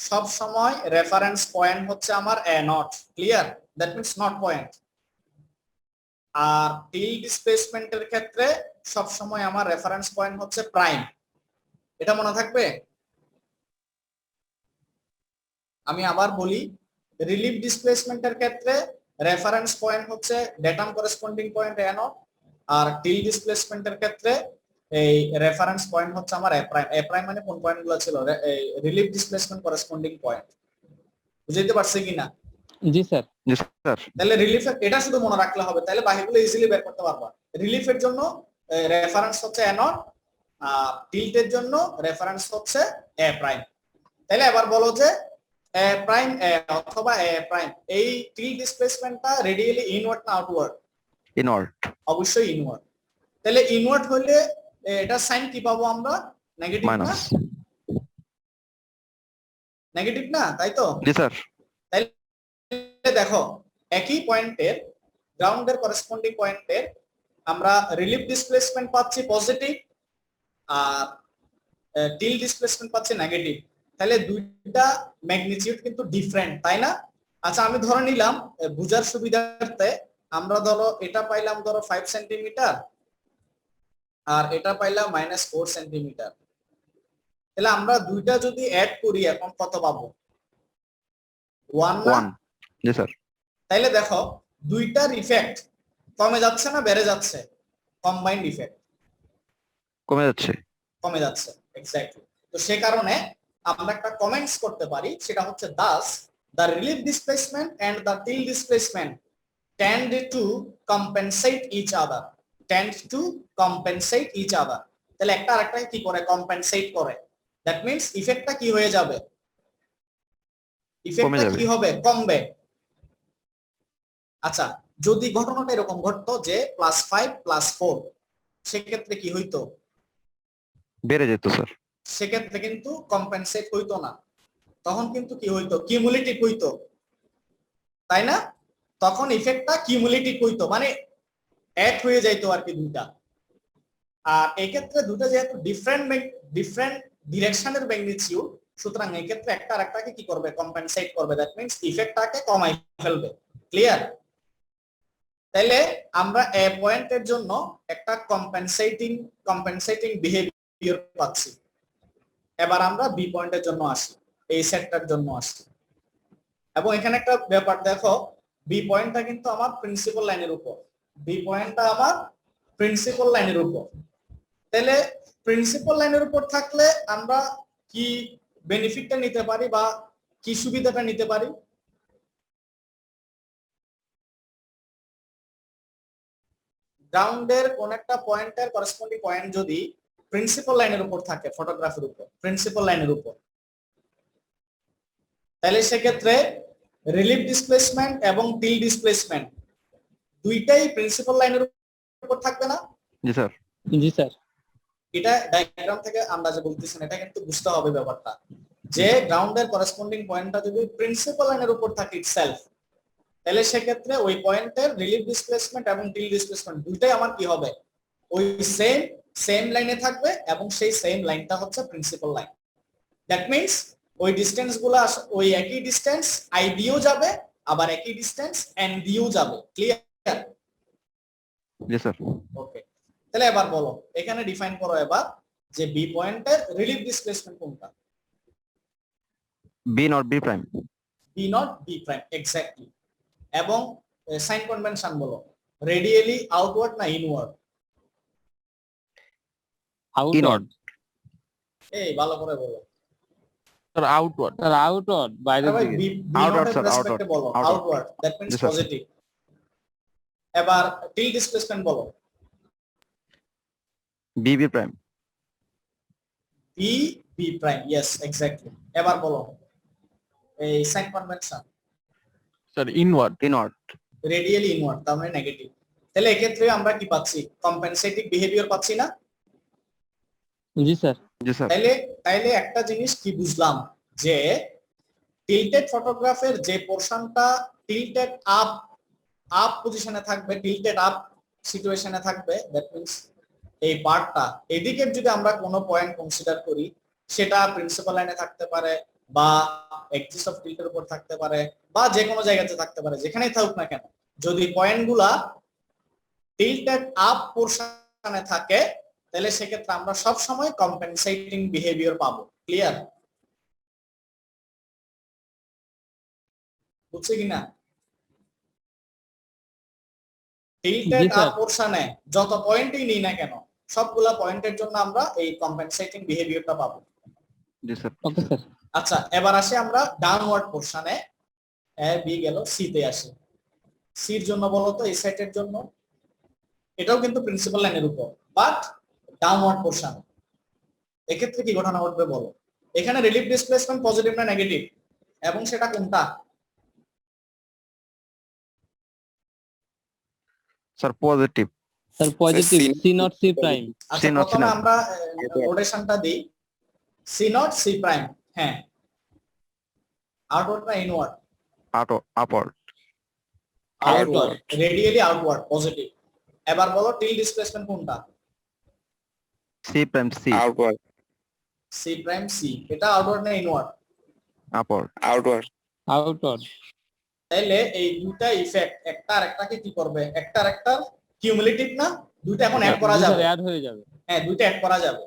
সব সময় রেফারেন্স পয়েন্ট হচ্ছে আমার A not. Clear? That means not point. আর টিল ডিসপ্লেসমেন্টের ক্ষেত্রে সব সময় আমার রেফারেন্স পয়েন্ট হচ্ছে প্রাইম। এটা মনে থাকবে? আমি আবার বলি, রিলিফ ডিসপ্লেসমেন্টের ক্ষেত্রে রেফারেন্স পয়েন্ট হচ্ছে datum corresponding point A not, আর টিল ডিসপ্লেসমেন্টের ক্ষেত্রে এই রেফারেন্স পয়েন্ট হচ্ছে আমার এ প্রাইম। এ প্রাইম মানে কোন পয়েন্টগুলো ছিল, এই রিলিফ ডিসপ্লেসমেন্ট করেসপন্ডিং পয়েন্ট। বুঝতে পারছি কিনা? জি স্যার। জি স্যার। তাহলে রিলিফের এটা শুধু মনে রাখলে হবে, তাহলে বাকিগুলো ইজিলি বের করতে পারবা। রিলিফের জন্য রেফারেন্স হচ্ছে এ নট, টিল্টের জন্য রেফারেন্স হচ্ছে এ প্রাইম। তাহলে এবার বলো যে এ প্রাইম এ অথবা এ প্রাইম, এই টিল ডিসপ্লেসমেন্টটা রেডিয়ালি ইনওয়ার্ড না আউটওয়ার্ড? ইনওয়ার্ড। অবশ্যই ইনওয়ার্ড। তাহলে ইনওয়ার্ড হলে এটা সাইন কি পাবো আমরা? নেগেটিভ না? মাইনাস। নেগেটিভ না, তাই তো? জি স্যার। তাহলে দেখো একই পয়েন্টের গ্রাউন্ডের করেসপন্ডিং পয়েন্টের আমরা রিলিফ ডিসপ্লেসমেন্ট পাচ্ছি পজিটিভ, আর টিল ডিসপ্লেসমেন্ট পাচ্ছি নেগেটিভ। তাহলে দুইটা ম্যাগনিটিউড কিন্তু ডিফারেন্ট, তাই না? আচ্ছা আমি ধরে নিলাম বুঝার সুবিধার্থে, আমরা ধরো এটা পাইলাম ধরো 5 সেন্টিমিটার, আর এটা পাইলাম -4 সেন্টিমিটার। তাহলে আমরা দুইটা যদি অ্যাড করি এখন কত পাবো? 1 না? 1। জি স্যার। তাইলে দেখো দুইটার ইফেক্ট কমে যাচ্ছে না বেড়ে যাচ্ছে? কম্বাইন্ড ইফেক্ট কমে যাচ্ছে। কমে যাচ্ছে, এক্স্যাক্টলি। তো সে কারণে আমরা একটা কমেন্টস করতে পারি, সেটা হচ্ছে thus the relief displacement and the tilt displacement tend to compensate each other, tend to compensate each other। তাহলে একটা আরেকটাকে কি করে? কম্পেনসেট করে। দ্যাট মিন্স ইফেক্টটা কি হয়ে যাবে? ইফেক্টটা কি হবে? কমবে। আচ্ছা যদি ঘটনাটা এরকম ঘটতো যে +5 +4, সেক্ষেত্রে কি হইতো? বেড়ে যেত স্যার। সেক্ষেত্রে কিন্তু কম্পেনসেট হইতো না, তখন কিন্তু কি হইতো? কিউমুলেটিভ হইতো, তাই না? তখন ইফেক্টটা কিউমুলেটিভ হইতো, মানে অ্যাড হয়ে যাইতো আর কি দুইটা। আর এই ক্ষেত্রে দুটো যেহেতু ডিফারেন্ট ডিরেকশনের ম্যাগনিটিউড, সুতরাং এই ক্ষেত্রে একটা আরেকটাকে কি করবে? কম্পেনসেট করবে। দ্যাট মিন্স ইফেক্টটাকে কমাই ফেলবে। ক্লিয়ার? তাহলে আমরা এ পয়েন্টের জন্য একটা কম্পেনসেটিং বিহেভিয়ার পাচ্ছি। এবার আমরা বি পয়েন্টের জন্য আসি, এই সেটটার জন্য আসি। এবং এখানে একটা ব্যাপার দেখো, বি পয়েন্টটা কিন্তু আমার প্রিন্সিপাল লাইনের উপর, বি পয়েন্টটা আমার প্রিন্সিপাল লাইনের উপর। তাহলে প্রিন্সিপাল লাইনের উপর থাকলে আমরা কি বেনিফিটটা নিতে পারি বা কি সুবিধাটা নিতে পারি? গ্রাউন্ডের কোন একটা পয়েন্টের করেসপন্ডিং পয়েন্ট যদি প্রিন্সিপাল লাইনের উপর থাকে, ফটোগ্রাফের উপর, প্রিন্সিপাল লাইনের উপর, তাহলে সেক্ষেত্রে রিলিফ ডিসপ্লেসমেন্ট এবং টিল ডিসপ্লেসমেন্ট দুইটাই প্রিন্সিপাল লাইনের উপর থাকবে না? জি স্যার। জি স্যার। এটা ডায়াগ্রাম থেকে আন্দাজে বলতেছেন, এটা কিন্তু বুঝতে হবে ব্যাপারটা, যে গ্রাউন্ডের করেসপন্ডিং পয়েন্টটা যদি প্রিন্সিপাল লাইনের উপর থাকে ইটসেলফ, তাহলে সেক্ষেত্রে ওই পয়েন্টের রিলিফ ডিসপ্লেসমেন্ট এবং টিল ডিসপ্লেসমেন্ট দুইটাই আমার কি হবে? ওই সেম লাইনে থাকবে, এবং সেই সেম লাইনটা হচ্ছে প্রিন্সিপাল লাইন। দ্যাট মিন্স ওই ডিসটেন্স গুলো ওই একই ডিসটেন্স আই দিয়েও যাবে, আবার একই ডিসটেন্স এন দিয়েও যাবে। ক্লিয়ার? জি স্যার। ওকে, তাহলে এবার বলো, এখানে ডিফাইন করো এবার যে বি পয়েন্টের রিলিফ ডিসপ্লেসমেন্ট কোনটা? B naught B prime. B naught B prime, exactly. এবং সাইন কনভেনশন বলো, রেডিয়ালি আউটওয়ার্ড না ইনওয়ার্ড? আউটওয়ার্ড। এই ভালো করে বলো। Sir outward. স্যার আউটওয়ার্ড, বাইরের আরে ভাই, দিকে। বি Outward, নট sir, এর রেসপেক্টে outward, বলো outward. Outward, that means Yes, sir. Positive. এবার টিল ডিসপ্লেসমেন্ট বলো। B B prime. B B prime, yes exactly. এবার বলো এই sign convention. Sir inward. Inward. Radially inward, তার মানে নেগেটিভ। তাহলে এক্ষেত্রে আমরা কি পাচ্ছি? কম্পেনসেটিভ বিহেভিয়ার পাচ্ছি না? জি স্যার। জি স্যার। তাইলে একটা জিনিস কি বুঝলাম, যে টিল্টেড ফটোগ্রাফের যে পোরশনটা টিল্টেড আপ পজিশনে থাকবে, টিল্টেড আপ সিচুয়েশনে থাকবে, দ্যাট মিন্স এই পার্টটা এদিকের যদি আমরা কোনো পয়েন্ট কনসিডার করি, সেটা প্রিন্সিপাল লাইনে থাকতে পারে, বা এক্সিস অফ টিল্টের উপর থাকতে পারে, বা যে কোনো জায়গাতে থাকতে পারে, যেখানেই থাকুক না কেন, যদি পয়েন্টগুলা টিল্টেড আপ পোরশনে থাকে, তাহলে সেক্ষেত্রে আমরা সব সময় কম্পেনসেটিং বিহেভিয়ার পাবো। ক্লিয়ার? বুঝছে কিনা? টিল্টেড জি, স্যার। আপ পোরশনে যত পয়েন্টই নিই না কেন সবগুলা পয়েন্টের জন্য আমরা এই কম্পেনসেটিং বিহেভিয়ারটা পাবো। জি স্যার। Okay sir. আচ্ছা এবার আসি আমরা ডাউনওয়ার্ড পোরশনে, এ বি গেল সি তে আসি। সির জন্য বলো তো এই সেটের জন্য, এটাও কিন্তু প্রিন্সিপাল লাইনের উপর বাট ডাউনওয়ার্ড পোরশন। এক্ষেত্রে কি ঘটনা ঘটবে বলো? এখানে রিলিফ ডিসপ্লেসমেন্ট পজিটিভ না নেগেটিভ, এবং সেটা কোনটা? Sir positive. Sir positive C- C naught C prime. আচ্ছা not প্রথমে not. আমরা রোটেশনটা দিই, সি নট সি প্রাইম, হ্যাঁ আউটওয়ার্ড না inward? Upward. Outward, radially outward positive. এবার বলো টিল ডিসপ্লেসমেন্ট কোনটা? C prime C. Outward. C prime C, এটা আউটওয়ার্ড না ইনওয়ার্ড? আপওয়ার্ড। Outward. আউটওয়ার্ড। তাইলে এই দুইটা ইফেক্ট একটা আরেকটাকে কি করবে? একটা আরেকটার কিউমুলেটিভ না? দুইটা এখন অ্যাড করা যাবে। অ্যাড হয়ে যাবে। হ্যাঁ দুইটা অ্যাড করা যাবে,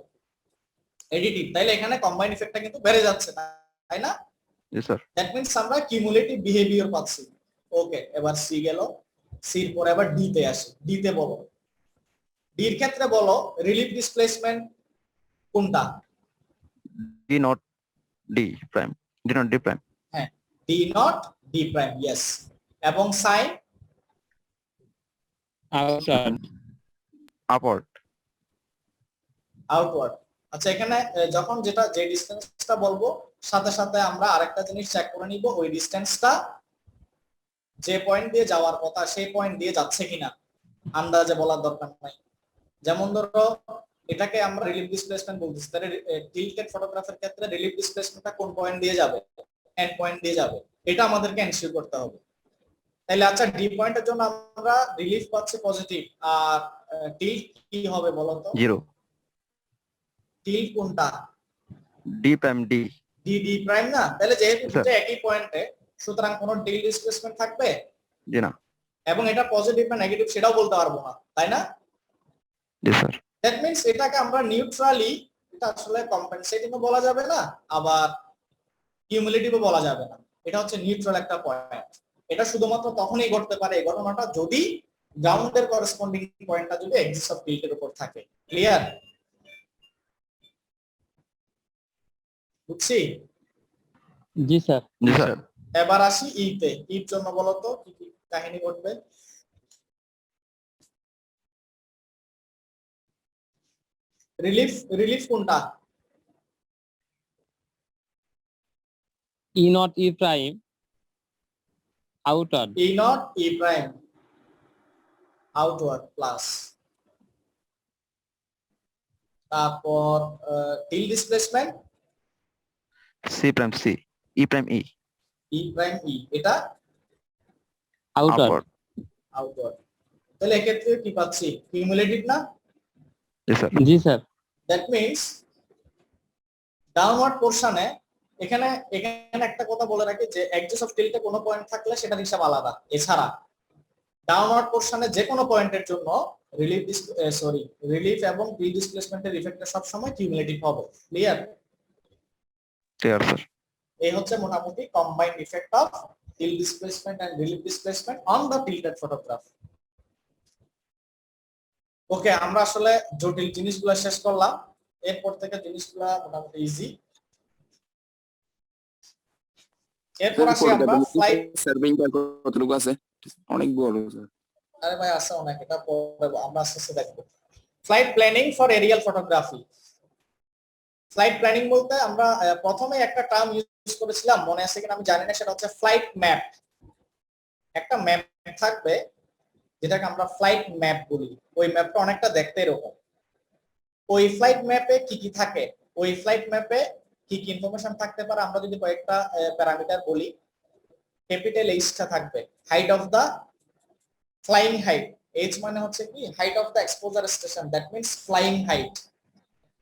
এডিটিভ। তাইলে এখানে কম্বাইন ইফেক্টটা কিন্তু বেড়ে যাচ্ছে তাই না? জি স্যার। দ্যাট মিন্স আমরা কিউমুলেটিভ বিহেভিয়ার পাচ্ছি। ওকে এবার সি গেল, সির পরে আবার ডি তে আসি। ডি তে বলো, ডি এর ক্ষেত্রে বলো রিলিফ ডিসপ্লেসমেন্ট কোনটা? D not D prime. D not D prime. হ্যাঁ D not D prime, yes. এবং সাইন আউটওয়ার্ড। আপওয়ার্ড। আউটওয়ার্ড। আচ্ছা এখানে যখন যেটা যে ডিসটেন্সটা বলবো সাথে সাথে আমরা আরেকটা জিনিস চেক করে নিব, ওই ডিসটেন্সটা যে পয়েন্ট দিয়ে যাওয়ার কথা সেই পয়েন্ট দিয়ে যাচ্ছে কিনা আন্দাজে বলার দরকার নাই। যেমন ধরো এটাকে আমরা রিলিফ ডিসপ্লেসমেন্ট বলতেছি, তাহলে টিল্টেড ফটোগ্রাফের ক্ষেত্রে রিলিফ ডিসপ্লেসমেন্টটা কোন পয়েন্ট দিয়ে যাবে? এন্ড পয়েন্ট দিয়ে যাবে, এটা আমাদেরকে এনশিওর করতে হবে। তাহলে আচ্ছা ডি পয়েন্টের জন্য আমরা রিলিফ পাচ্ছি পজিটিভ, আর টিল্ট কি হবে বলো তো? জিরো। টিল্ট কোনটা? D prime D. D D prime না? তাহলে যেহেতু স্যার। দুটো একই পয়েন্টে সুতরাং কোনো টিল্ট ডিসপ্লেসমেন্ট থাকবে? জি না। এবং এটা পজিটিভ না নেগেটিভ সেটাও বলতে পারবো না, তাই না? জি স্যার। দ্যাট মিন্স এটাকে আমরা নিউট্রালি, এটা আসলে কম্পেনসেটিংও বলা যাবে না আবার কিউমুলেটিভও বলা যাবে না, এটা হচ্ছে নিউট্রাল একটা পয়েন্ট। এটা শুধুমাত্র তখনই ঘটতে পারে এই ঘটনাটা যদি গ্রাউন্ডের করেসপন্ডিং পয়েন্টটা যদি এক্সিস অফ টিল্টের উপর থাকে। ক্লিয়ার? বুঝছি? জি স্যার। জি স্যার। এবার আসি ইতে। ইর জন্য বলো তো কি কি কাহিনী ঘটবে? রিলিফ কোনটা? E not E prime outward. E not E prime outward plus, তারপর tilt displacement C prime C. E prime E. E prime E, এটা আউটওয়ার্ড। আপওয়ার্ড। আউটওয়ার্ড। তাহলে এক্ষেত্রে কি পাচ্ছি? কিউমুলেটিভ না? জি স্যার। জি স্যার। দ্যাট মিন্স ডাউনওয়ার্ড পোরশনে এখানে একটা কথা বলে রাখি যে এক্সিস অফ টিল্টে কোনো পয়েন্ট থাকলে সেটার হিসাব আলাদা। এছাড়া ডাউনওয়ার্ড পোরশনে যে কোনো পয়েন্টের জন্য রিলিফ এবং টিল ডিসপ্লেসমেন্টের ইফেক্টটা সব সময় কিউমুলেটিভ হবে। ক্লিয়ার? Clear sir. এই হচ্ছে মোটামুটি combined effect of tilt displacement and relief displacement on the tilted photograph. Okay আমরা আসলে জটিল জিনিসগুলো শেষ করলাম, এরপর থেকে জিনিসগুলো মোটামুটি ইজি। এরপর আসি আমরা ফ্লাইট। সার্ভিংটা কতটুকু আছে? অনেক বড় স্যার। আরে ভাই আছে অনেক, এটা পরে আমরা আস্তে আস্তে দেখবো। Flight planning for aerial photography. Flight planning বলতে আমরা প্রথমে একটা টার্ম ইউজ করেছিলাম, মনে আছে কিনা আমি জানি না, সেটা হচ্ছে ফ্লাইট ম্যাপ। একটা ম্যাপ থাকবে যেটাকে আমরা ফ্লাইট ম্যাপ বলি। ওই ম্যাপটা অনেকটা দেখতে এরকম। ওই ফ্লাইট ম্যাপে কি কি থাকে, ওই ফ্লাইট ম্যাপে কি কি ইনফরমেশন থাকতে পারে, আমরা যদি কয়েকটা প্যারামিটার বলি। ক্যাপিটাল এইচটা থাকবে, height of the flying height. H মানে হচ্ছে কি height of the exposure station, that means flying height.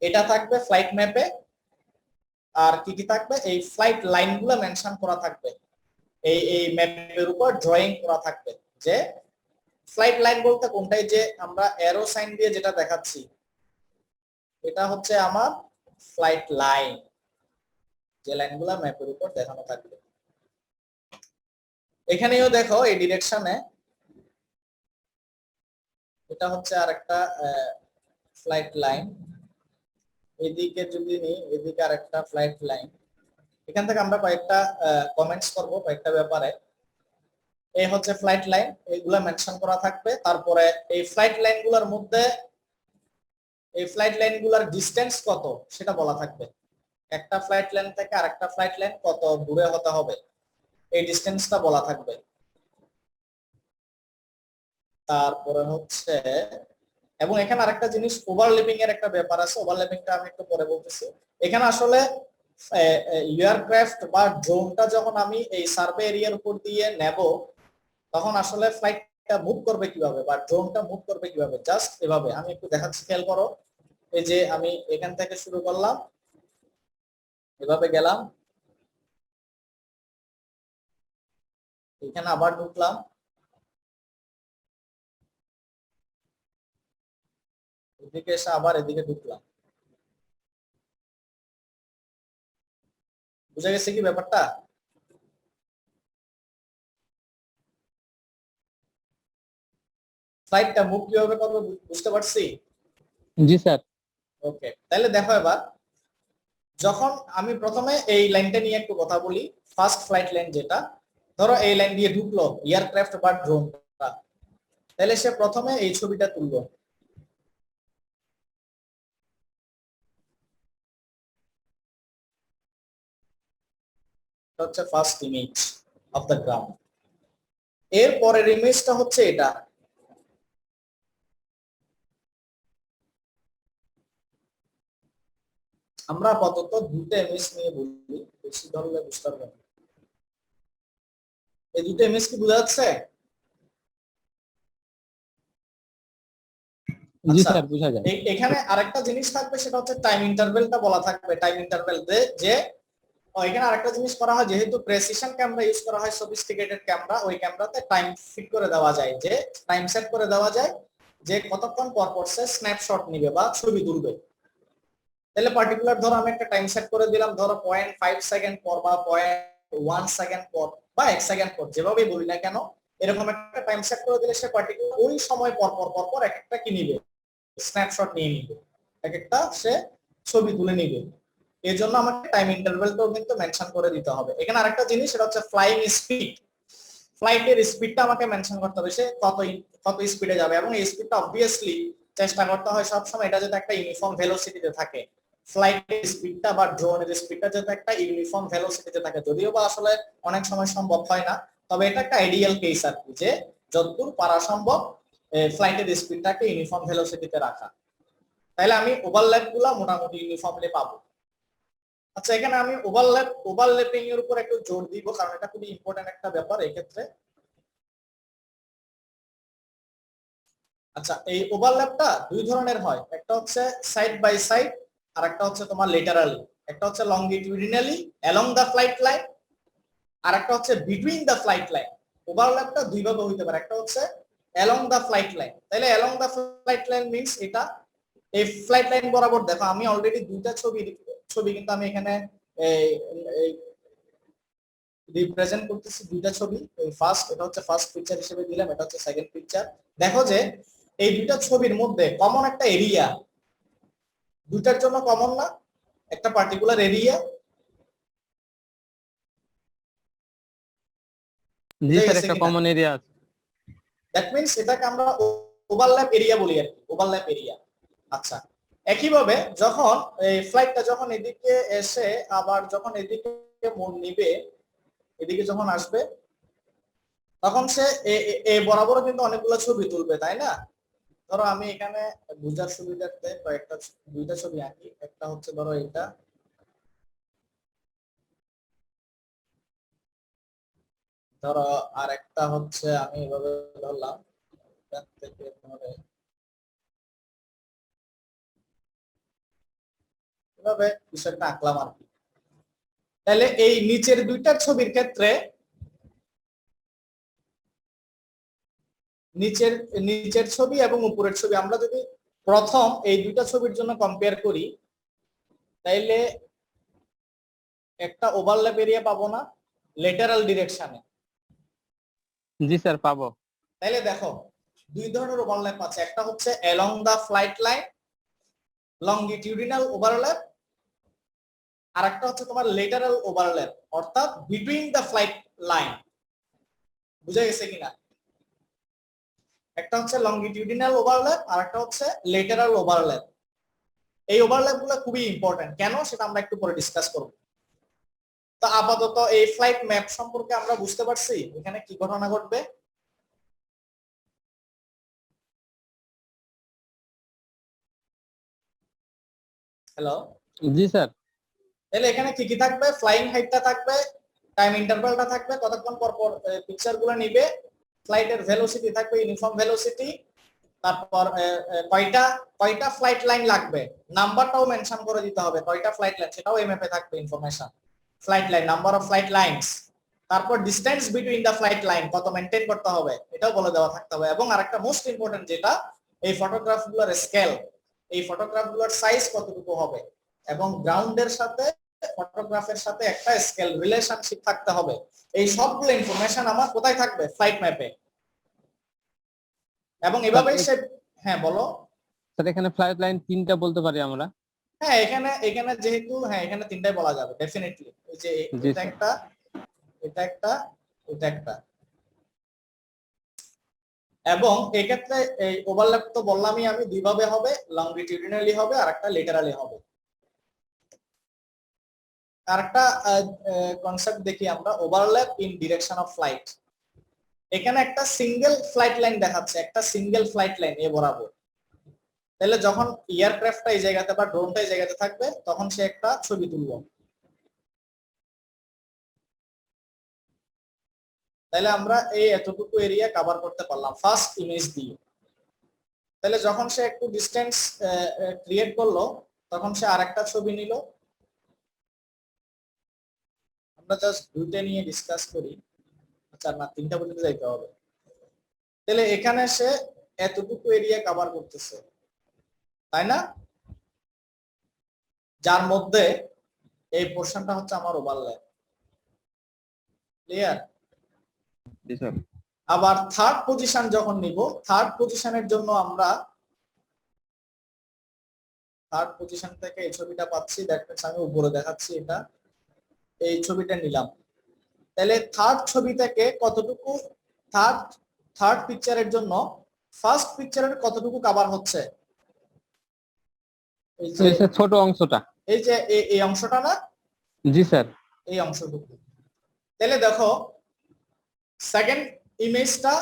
এটা থাকবে ফ্লাইট ম্যাপে। আর কি কি থাকবে? এই ফ্লাইট লাইনগুলো মেনশন করা থাকবে, এই ম্যাপের উপর ড্রয়িং করা থাকবে। যে ফ্লাইট লাইন বলতে কোনটাই, যে আমরা অ্যারো সাইন দিয়ে যেটা দেখাচ্ছি এটা হচ্ছে আমার ফ্লাইট লাইন, যে লাইনগুলো ম্যাপের উপর দেখানো থাকবে। এখানেও দেখো এই ডিরেকশনে এটা হচ্ছে আর একটা ফ্লাইট লাইন, এদিকে যদি নিই এদিকে আর একটা ফ্লাইট লাইন। এখান থেকে আমরা কয়েকটা কমেন্টস করব কয়েকটা ব্যাপারে। এই হচ্ছে ফ্লাইট লাইন, এইগুলা মেনশন করা থাকবে। তারপরে এই ফ্লাইট লাইনগুলোর মধ্যে এই ফ্লাইট লাইনগুলোর ডিসটেন্স কত সেটা বলা থাকবে। একটা ফ্লাইট লাইন থেকে আরেকটা ফ্লাইট লাইন কত দূরে হতে হবে এই ডিসটেন্সটা বলা থাকবে। তারপরে হচ্ছে, এবং এখানে আরেকটা জিনিস ওভারল্যাপিং এর একটা ব্যাপার আছে, ওভারল্যাপিংটা আমি একটু পরে বলতেছি। এখানে আসলে এয়ারক্রাফট বা ড্রোনটা যখন আমি এই সার্ভে এরিয়ার উপর দিয়ে নেব, তখন আসলে ফ্লাইটটা মুভ করবে কিভাবে বা ড্রোনটা মুভ করবে কিভাবে, জাস্ট এভাবে আমি একটু দেখাচ্ছি, খেয়াল করো। এই যে আমি এখান থেকে শুরু করলাম, এভাবে গেলাম, এখানে আবার ঢুকলাম, এদিকে এসে আবার এদিকে ঢুকলাম। বুঝা গেছে কি ব্যাপারটা? ফ্লাইটটা মুভ কিভাবে করবে বুঝতে পারছি? জি স্যার। ওকে, তাহলে দেখো এবার, যখন আমি প্রথমে এই লাইনটা নিয়ে একটু কথা বলি, ফার্স্ট ফ্লাইট লাইন যেটা, ধরো এই লাইন দিয়ে ঢুকলো এয়ারক্রাফট বা ড্রোনটা, তাহলে সে প্রথমে এই ছবিটা তুললো। এটা হচ্ছে first image of the ground. এর পরের ইমেজটা হচ্ছে এটা। আমরা আপাতত দুটো ইমেজ নিয়ে বলি, বেশি ধরলে বুঝতে পারবেন। এই দুটো ইমেজ কি বোঝা যাচ্ছে? জি আচ্ছা, স্যার, বোঝা যায়। এখানে আরেকটা জিনিস থাকবে, সেটা হচ্ছে টাইম ইন্টারভেলটা বলা থাকবে। টাইম ইন্টারভেল যে এখানে আরেকটা জিনিস করা হয়, যেহেতু প্রেসিশন ক্যামেরা ইউজ করা হয়, সফিস্টিকেটেড ক্যামেরা, ওই ক্যামেরাতে টাইম ফিট করে দেওয়া যায়, যে টাইম সেট করে দেওয়া যায় যে কতক্ষণ পর পর সে স্ন্যাপশট নিবে বা ছবি তুলবে। তাহলে পার্টিকুলার ধরো আমি একটা টাইম সেট করে দিলাম, ধরো 0.5 সেকেন্ড পর বা 0.1 সেকেন্ড পর বা 1 সেকেন্ড পর, যেভাবেই বলি না কেন, এরকম একটা টাইম সেট করে দিলে সে পার্টিকুলার ওই সময় পর পর পর পর এক একটা কি নিবে, স্ন্যাপশট নিয়ে নিবে, এক একটা সে ছবি তুলে নিবে। এর জন্য আমাকে টাইম ইন্টারভেলটাও কিন্তু মেনশন করে দিতে হবে। এখানে আরেকটা জিনিস, সেটা হচ্ছে ফ্লাইং স্পিড। ফ্লাইটের স্পিডটা আমাকে মেনশন করতে হবে, সে কত স্পিডে যাবে, এবং এই স্পিডটা অবভিয়াসলি চেষ্টা করতে হয় সবসময় এটা যাতে একটা ইউনিফর্ম ভেলোসিটিতে থাকে। ফ্লাইটের স্পিডটা বা ড্রোনের স্পিডটা যাতে একটা ইউনিফর্ম ভেলোসিটিতে থাকে, যদিও বা আসলে অনেক সময় সম্ভব হয় না, তবে এটা একটা আইডিয়াল কেস আর কি, যে যতদূর পারা সম্ভব ফ্লাইটের স্পিডটাকে ইউনিফর্ম ভেলোসিটিতে রাখা। তাহলে আমি ওভারল্যাপ গুলা মোটামুটি ইউনিফর্মলি পাবো। আচ্ছা, এখানে আমি ওভারল্যাপিং এর উপর একটু জোর দিব, কারণ এটা খুবই ইম্পর্টেন্ট একটা ব্যাপার এই ক্ষেত্রে। আচ্ছা, এই ওভারল্যাপটা দুই ধরনের হয়, একটা হচ্ছে সাইড বাই সাইড, আর একটা হচ্ছে তোমার লেটারালি। একটা হচ্ছে লংগিটিউডিনালি অ্যালং দা ফ্লাইট লাইন, আর একটা হচ্ছে বিটুইন দা ফ্লাইট লাইন। ওভারল্যাপটা দুই ভাবে হইতে পারে, একটা হচ্ছে অ্যালং দা ফ্লাইট লাইন। তাহলে along the flight line means এটা এই ফ্লাইট লাইন বরাবর, দেখো আমি অলরেডি দুইটা ছবি কিন্তু আমি এখানে রিপ্রেজেন্ট করতেছি, দুইটা ছবি। এই ফার্স্ট, এটা হচ্ছে ফার্স্ট পিকচার হিসেবে দিলাম, এটা হচ্ছে সেকেন্ড পিকচার। দেখো যে এই দুইটা ছবির মধ্যে কমন একটা এরিয়া, দুইটার জন্য কমন না একটা পার্টিকুলার এরিয়া। জি স্যার, একটা কমন এরিয়া আছে। দ্যাট মিন্স এটাকে আমরা ওভারল্যাপ এরিয়া বলি আর কি, ওভারল্যাপ এরিয়া। আচ্ছা, একইভাবে যখন এই ফ্লাইটটা যখন এদিকে এসে আবার যখন এদিকে মোড় নিবে, এদিকে যখন আসবে, তখন সে এ বরাবর কিন্তু অনেকগুলো ছবি তুলবে, তাই না? ধরো আমি এখানে বুঝার সুবিধার্থে কয়েকটা দুইটা ছবি আঁকি। একটা হচ্ছে ধরো এটা, ধরো আর একটা হচ্ছে আমি এভাবে ধরলাম, এখান থেকে ধরে এভাবে কিছু একটা আঁকলাম আর কি। তাহলে এই নিচের দুইটা ছবির ক্ষেত্রে নিচের ছবি এবং উপরের ছবি আমরা যদি প্রথম এই দুইটা ছবির জন্য কম্পেয়ার করি, তাইলে একটা ওভারল্যাপ এরিয়া পাবো না লেটারাল ডিরেকশনে? জি স্যার, পাবো। তাইলে দেখো দুই ধরনের ওভারল্যাপ আছে, একটা হচ্ছে along the flight line, longitudinal overlap, আর একটা হচ্ছে তোমার লেটারাল ওভারল্যাপ, অর্থাৎ বিটুইন দা ফ্লাইট লাইন। বুঝা গেছে কিনা? একটা হচ্ছে লংগিটিউডিনাল ওভারল্যাপ আর একটা হচ্ছে লেটারাল ওভারল্যাপ। এই ওভারল্যাপ গুলো খুবই ইম্পর্টেন্ট, কেন সেটা আমরা একটু পরে ডিসকাস করব। তো আপাতত এই ফ্লাইট ম্যাপ সম্পর্কে আমরা বুঝতে পারছি এখানে কি ঘটনা ঘটবে। হ্যালো, জি স্যার। তাহলে এখানে কি কি থাকবে? ফ্লাইং হাইটটা থাকবে, টাইম ইন্টারভালটা থাকবে, কতক্ষণ পর পর পিকচার গুলো নিবে, ফ্লাইটের ভেলোসিটি থাকবে, ইউনিফর্ম ভেলোসিটি, তারপর কয়টা ফ্লাইট লাইন লাগবে, নাম্বারটাও মেনশন করে দিতে হবে, কয়টা ফ্লাইট লাইন সেটাও এই ম্যাপে থাকবে information. Flight line, number of flight lines, তারপর distance between the flight line কত মেইনটেইন করতে হবে এটাও বলে দেওয়া থাকতে হবে। এবং আরেকটা মোস্ট ইম্পর্টেন্ট যেটা, এই ফটোগ্রাফগুলোর স্কেল, এই ফটোগ্রাফগুলোর সাইজ কতটুকু হবে, এবং গ্রাউন্ডের সাথে ফটোগ্রাফের সাথে একটা স্কেল রিলেশনশিপ থাকতে হবে। এই সবগুলো ইনফরমেশন আমার কোথায় থাকবে? ফ্লাইট ম্যাপে। এবং এভাবেই সে, হ্যাঁ বলো। স্যার এখানে ফ্লাইট লাইন 3টা বলতে পারি আমরা? হ্যাঁ এখানে যেহেতু, হ্যাঁ এখানে তিনটাই বলা যাবে ডেফিনেটলি। এই যে জি এটা স্যার। একটা, এটা একটা, এটা একটা। এবং এক্ষেত্রে এই ওভারল্যাপ তো বললামই আমি, দুই ভাবে হবে, লংগিটিউডিনালি হবে আর একটা লেটারালি হবে। আর একটা কনসেপ্ট দেখি আমরা, overlap in direction of flight. এখানে একটা সিঙ্গেল ফ্লাইট লাইন দেখাচ্ছে, একটা সিঙ্গেল ফ্লাইট লাইন এ বরাবর। তাহলে যখন এয়ারক্রাফটটা এই জায়গাতে বা ড্রোনটা এই জায়গাতে থাকবে তখন সে একটা ছবি তুলবো। তাহলে আমরা এই এতটুকু এরিয়া কভার করতে পারলাম ফার্স্ট ইমেজ দিয়ে। তাহলে যখন সে একটু ডিস্টেন্স ক্রিয়েট করলো তখন সে আরেকটা ছবি নিল। আমরা জাস্ট দুইটা নিয়ে ডিসকাস করি, আচ্ছা না তিনটা পর্যন্ত যাইতে হবে। তাহলে এখানে সে এতটুকু এরিয়া কভার করতেছে, তাই না? যার মধ্যে এই পোরশনটা হচ্ছে আমার ওভারল্যাপ। ক্লিয়ার? জি স্যার। আবার থার্ড পজিশন যখন নিব, থার্ড পজিশনের জন্য আমরা থার্ড পজিশন থেকে এই ছবিটা পাচ্ছি, দেখবেন আমি উপরে দেখাচ্ছি, এটা এই ছবিটা নিলাম। তাহলে থার্ড ছবি থেকে কতটুকু, থার্ড পিকচারের জন্য ফার্স্ট পিকচারের কতটুকু কভার হচ্ছে? এই যে ছোট অংশটা, এই যে এই অংশটা না? জি স্যার। এই অংশটুকু। তাহলে দেখো সেকেন্ড ইমেজটা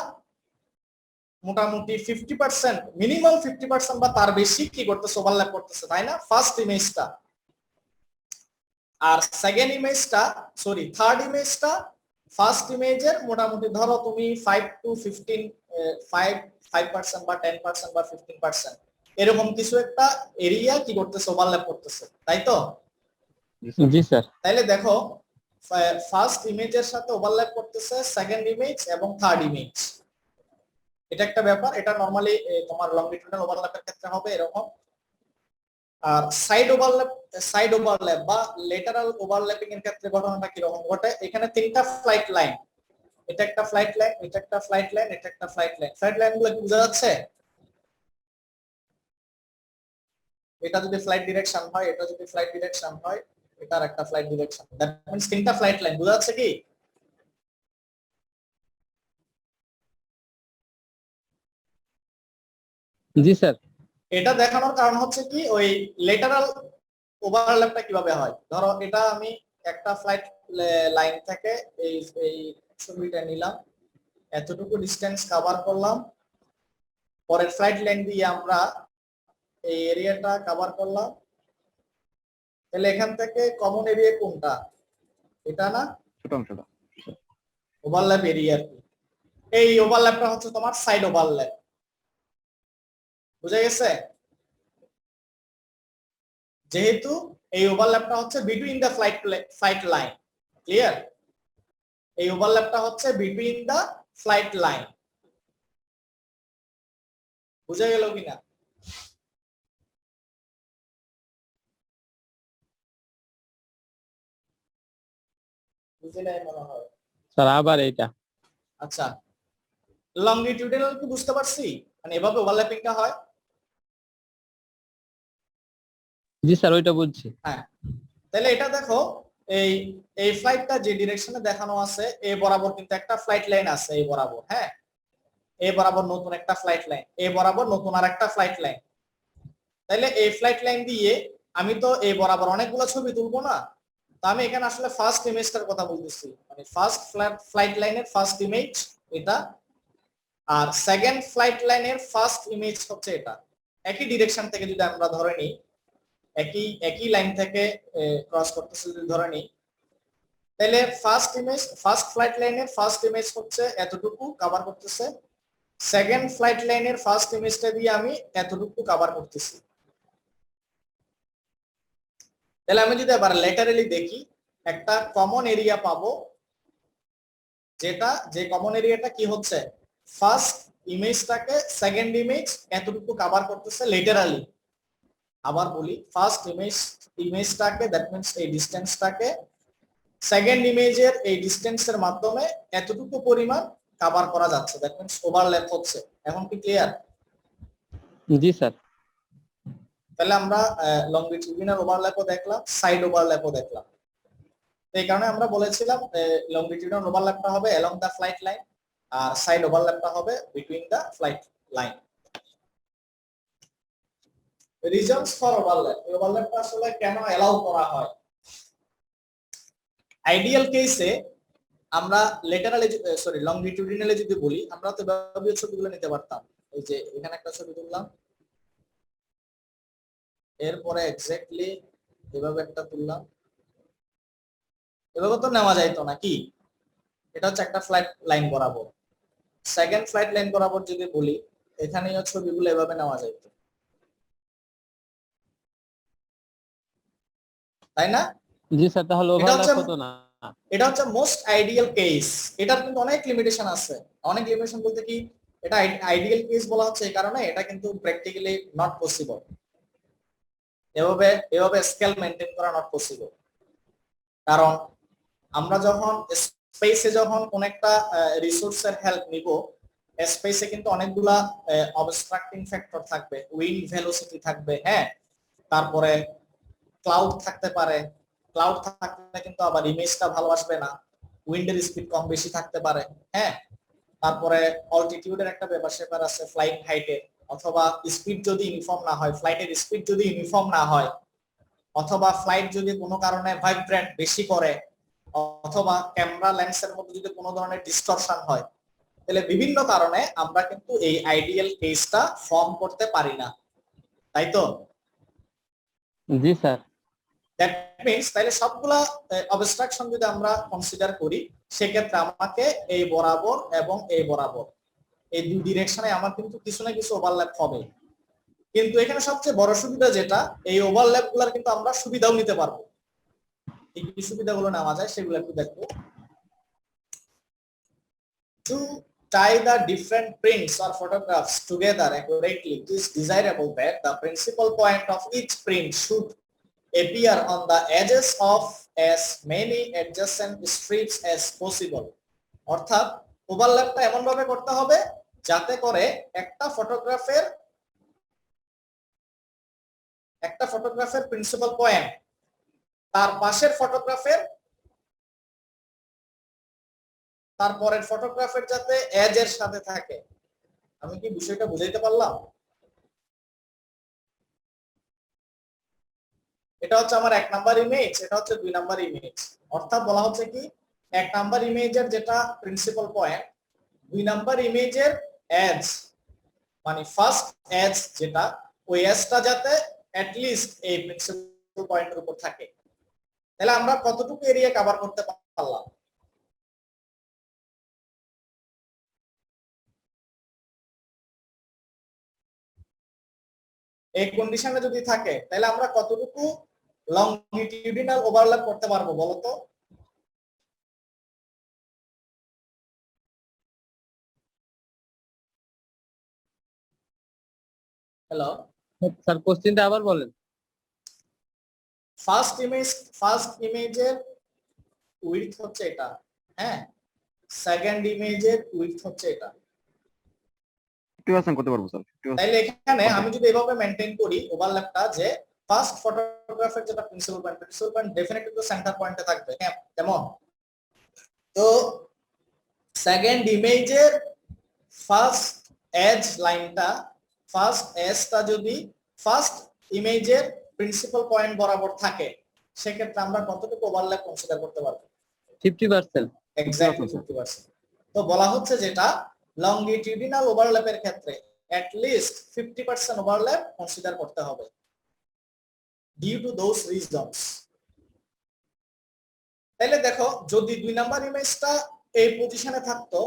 মোটামুটি 50%, মিনিমাম 50% বা তার বেশি কি করতেছে? ওভারল্যাপ করতেছে, তাই না? ফার্স্ট ইমেজটা। আর সেকেন্ড ইমেজটা, সরি থার্ড ইমেজটা ফার্স্ট ইমেজের মোটামুটি ধরো তুমি 5 to 15, 5% বা 10% বা 15% এরকম কিছু একটা এরিয়া কি করতেছে? ওভারল্যাপ করতেছে, তাই তো? জি স্যার। তাইলে দেখো ফার্স্ট ইমেজের সাথে ওভারল্যাপ করতেছে সেকেন্ড ইমেজ এবং থার্ড ইমেজ। এটা একটা ব্যাপার, এটা নরমালি তোমার লংগিটিউডিনাল ওভারল্যাপের ক্ষেত্রে হবে এরকম। আর সাইড ওভারল্যাপ বা লেটারাল ওভারল্যাপিং এর ক্ষেত্রে ঘটনাটা কি রকম ঘটে? এখানে তিনটা ফ্লাইট লাইন, এটা একটা ফ্লাইট লাইন, এটা একটা ফ্লাইট লাইন, এটা একটা ফ্লাইট লাইন। ফ্লাইট লাইনগুলো কি বোঝা যাচ্ছে? এটা যদি ফ্লাইট ডিরেকশন হয়, এটা যদি ফ্লাইট ডিরেকশন হয়, এটার একটা ফ্লাইট ডিরেকশন, দ্যাট মিন্স তিনটা ফ্লাইট লাইন। বোঝা যাচ্ছে কি? জি স্যার। এটা দেখানোর কারণ হচ্ছে কি, ওই লেটারাল ওভারল্যাপটা কিভাবে হয়। ধরো এটা আমি একটা ফ্লাইট লাইন থেকে এই এই ছবিটা নিলাম, এতটুকু ডিস্টেন্স কভার করলাম, পরের ফ্লাইট লাইন দিয়ে আমরা এই এরিয়াটা কভার করলাম। তাহলে এখান থেকে কমন এরিয়া কোনটা? এটা না? ছোট অংশটা। Overlap area. এই ওভারল্যাপটা হচ্ছে তোমার সাইড ওভারল্যাপ। বুঝা গেছে? যেহেতু এই ওভারল্যাপটা হচ্ছে between the flight line. Clear? এই ওভারল্যাপটা হচ্ছে বিটুইন দা ফ্লাইট লাইন। বুঝা গেল কিনা? বুঝলে মনে হয়। স্যার আবার এইটা। আচ্ছা, লংগিটিউডিনাল কি বুঝতে পারছি, মানে এভাবে ওভারল্যাপিংটা হয়। জি স্যার ওইটা বুঝছি। হ্যাঁ, তাহলে এটা দেখো, এই এই ফ্লাইটটা যে ডিরেকশনে দেখানো আছে এ বরাবর কিন্তু একটা ফ্লাইট লাইন আছে, এই বরাবর, হ্যাঁ, এ বরাবর নতুন একটা ফ্লাইট লাইন, এ বরাবর নতুন আর একটা ফ্লাইট লাইন। তাহলে এই ফ্লাইট লাইন দিয়ে আমি তো এই বরাবর অনেকগুলো ছবি তুলবো না, তো আমি এখানে আসলে ফার্স্ট ইমেজটার কথা বলতেছি, মানে ফার্স্ট ফ্লাইট লাইনের ফার্স্ট ইমেজ এটা, আর সেকেন্ড ফ্লাইট লাইনের ফার্স্ট ইমেজ হচ্ছে এটা। একই ডিরেকশন থেকে যদি আমরা ধরে নিই, একই লাইন থেকে ক্রস করতেছে যদি ধরে নিই, তাহলে ফার্স্ট ফ্লাইট লাইনের ফার্স্ট ইমেজ হচ্ছে এতটুকু কভার করতেছে, সেকেন্ড ফ্লাইট লাইনের ফার্স্ট ইমেজটা দিয়ে আমি এতটুকু কভার করতেছি। তাহলে আমি যদি আবার লেটারালি দেখি, একটা কমন এরিয়া পাবো, যে কমন এরিয়াটা কি হচ্ছে, ফার্স্ট ইমেজটাকে সেকেন্ড ইমেজ এতটুকু কভার করতেছে লেটারালি। আবার বলি, ফার্স্ট ইমেজটাকে, দ্যাট মিন্স এই ডিসটেন্সটাকে সেকেন্ড ইমেজের এই ডিসটেন্সের মাধ্যমে এতটুকু পরিমাণ কভার করা যাচ্ছে, দ্যাট মিন্স ওভারল্যাপ হচ্ছে। এখন কি ক্লিয়ার? জি স্যার। তাহলে আমরা লংগিটিউডিনাল ওভারল্যাপও দেখলাম, সাইড ওভারল্যাপও দেখলাম। এই কারণে আমরা বলেছিলাম লংগিটিউডিনাল ওভারল্যাপটা হবে অ্যালং দা ফ্লাইট লাইন, আর সাইড ওভারল্যাপটা হবে between the flight line. Reasons for overlap, ওভারল্যাপটা আসলে কেন অ্যালাউ করা হয়? আইডিয়াল কেসে আমরা লেটারালি লংগিটিউডিনালি যদি বলি, আমরা তো ব্যবহারিক ছবিগুলো নিতে পারতাম। এই যে এখানে একটা ছবি তুললাম, এরপরে এক্স্যাক্টলি এভাবে একটা তুললাম, এভাবে তো নেওয়া যাইতো না কি? এটা হচ্ছে একটা ফ্লাইট লাইন বরাবর। সেকেন্ড ফ্লাইট লাইন বরাবর যদি বলি, এখানেও ছবিগুলো এভাবে নেওয়া যাইতো, তাই না? জি স্যার, তাহলে ওভারল্যাপ হতো না। এটা হচ্ছে মোস্ট আইডিয়াল কেস। এটার কিন্তু অনেক লিমিটেশন আছে। অনেক লিমিটেশন বলতে কি, এটা আইডিয়াল কেস বলা হচ্ছে এই কারণে, এটা কিন্তু প্র্যাকটিক্যালি নট পসিবল। এভাবে স্কেল মেইনটেইন করা নট পসিবল। কারণ আমরা যখন স্পেসে যখন কোন একটা রিসোর্সের হেল্প নিব, স্পেসে কিন্তু অনেকগুলা অবস্ট্রাক্টিং ফ্যাক্টর থাকবে, উইন্ড ভেলোসিটি থাকবে, হ্যাঁ, তারপরে ক্লাউড থাকতে পারে, ক্লাউড থাকলে কিন্তু আবার ইমেজটা ভালো আসবে না, উইন্ডের স্পিড কম বেশি থাকতে পারে, হ্যাঁ, তারপরে অল্টিটিউডের একটা ব্যাপার আছে, ফ্লাইট হাইটের, অথবা স্পিড যদি ইউনিফর্ম না হয়, ফ্লাইটের স্পিড যদি ইউনিফর্ম না হয়, অথবা ফ্লাইট যদি কোনো কারণে ভাইব্রেট বেশি করে, অথবা ক্যামেরা লেন্সের মধ্যে যদি কোনো ধরনের ডিস্টরশন হয়, তাহলে বিভিন্ন কারণে আমরা কিন্তু এই আইডিয়াল কেসটা ফর্ম করতে পারি না, তাই তো? জি স্যার। দ্যাট মিন্স তাহলে সবগুলা অবস্ট্রাকশন যদি আমরা কনসিডার করি, সেক্ষেত্রে আমাকে এই বরাবর এবং এই বরাবর এই দুই ডিরেকশনে আমার কিন্তু কিছু না কিছু ওভারল্যাপ হবে। কিন্তু এখানে সবচেয়ে বড় সুবিধা যেটা, এই ওভারল্যাপ গুলার কিন্তু আমরা সুবিধাও নিতে পারবো। এই কি সুবিধাগুলো নেওয়া যায় সেগুলো একটু দেখবো। To tie the different prints or photographs together accurately, it is desirable that the principal point of each print should appear on the edges of as many adjacent strips as possible. অর্থাৎ ওভারল্যাপটা এমন ভাবে করতে হবে যাতে করে একটা ফটোগ্রাফের principal point তার পাশের ফটোগ্রাফের, তারপরের ফটোগ্রাফের যাতে এজ এর সাথে থাকে। আমি কি বিষয়টা বুঝাইতে পারলাম? এটা হচ্ছে আমার 1 নাম্বার ইমেজ, এটা হচ্ছে 2 নাম্বার ইমেজ। অর্থাৎ বলা হচ্ছে কি, 1 নাম্বার ইমেজের যেটা প্রিন্সিপাল পয়েন্ট, 2 নাম্বার ইমেজের এজ, মানে ফার্স্ট এজ যেটা, ওই এজটা যাতে অ্যাট লিস্ট এই প্রিন্সিপাল পয়েন্টের উপর থাকে। তাহলে আমরা কতটুকু এরিয়া কভার করতে পারলাম? এই কন্ডিশনে যদি থাকে তাহলে আমরা কতটুকু লংগিটিউডিনাল ওভারল্যাপ করতে পারবো বলো তো? হ্যালো স্যার, কোশ্চেনটা আবার বলেন। ফার্স্ট ইমেজের উইডথ হচ্ছে এটা, হ্যাঁ, সেকেন্ড ইমেজের উইডথ হচ্ছে এটা। 50% করতে পারবো স্যার 50%। তাইলে এখানে আমি যদি এভাবে মেইনটেইন করি ওভারল্যাপটা, যে ফার্স্ট ফটোগ্রাফের যেটা প্রিন্সিপাল পয়েন্ট ডেফিনেটলি তো সেন্টার পয়েন্টে থাকবে, হ্যাঁ কেমন? তো সেকেন্ড ইমেজের ফার্স্ট এজ লাইনটা, ফার্স্ট এজটা যদি ফার্স্ট ইমেজের প্রিন্সিপাল পয়েন্ট বরাবর থাকে, সেক্ষেত্রে আমরা কতটুকু ওভারল্যাপ কনসিডার করতে পারবো? 50%। এক্স্যাক্টলি 50%। তো বলা হচ্ছে যেটা লংগিটিউডিনাল ওভারল্যাপের ক্ষেত্রে at least 50% ওভারল্যাপ কনসিডার করতে হবে ডিউ টু দোজ রিজনস। তাহলে দেখো যদি 2 নাম্বার ইমেজটা এই পজিশনে থাকতো,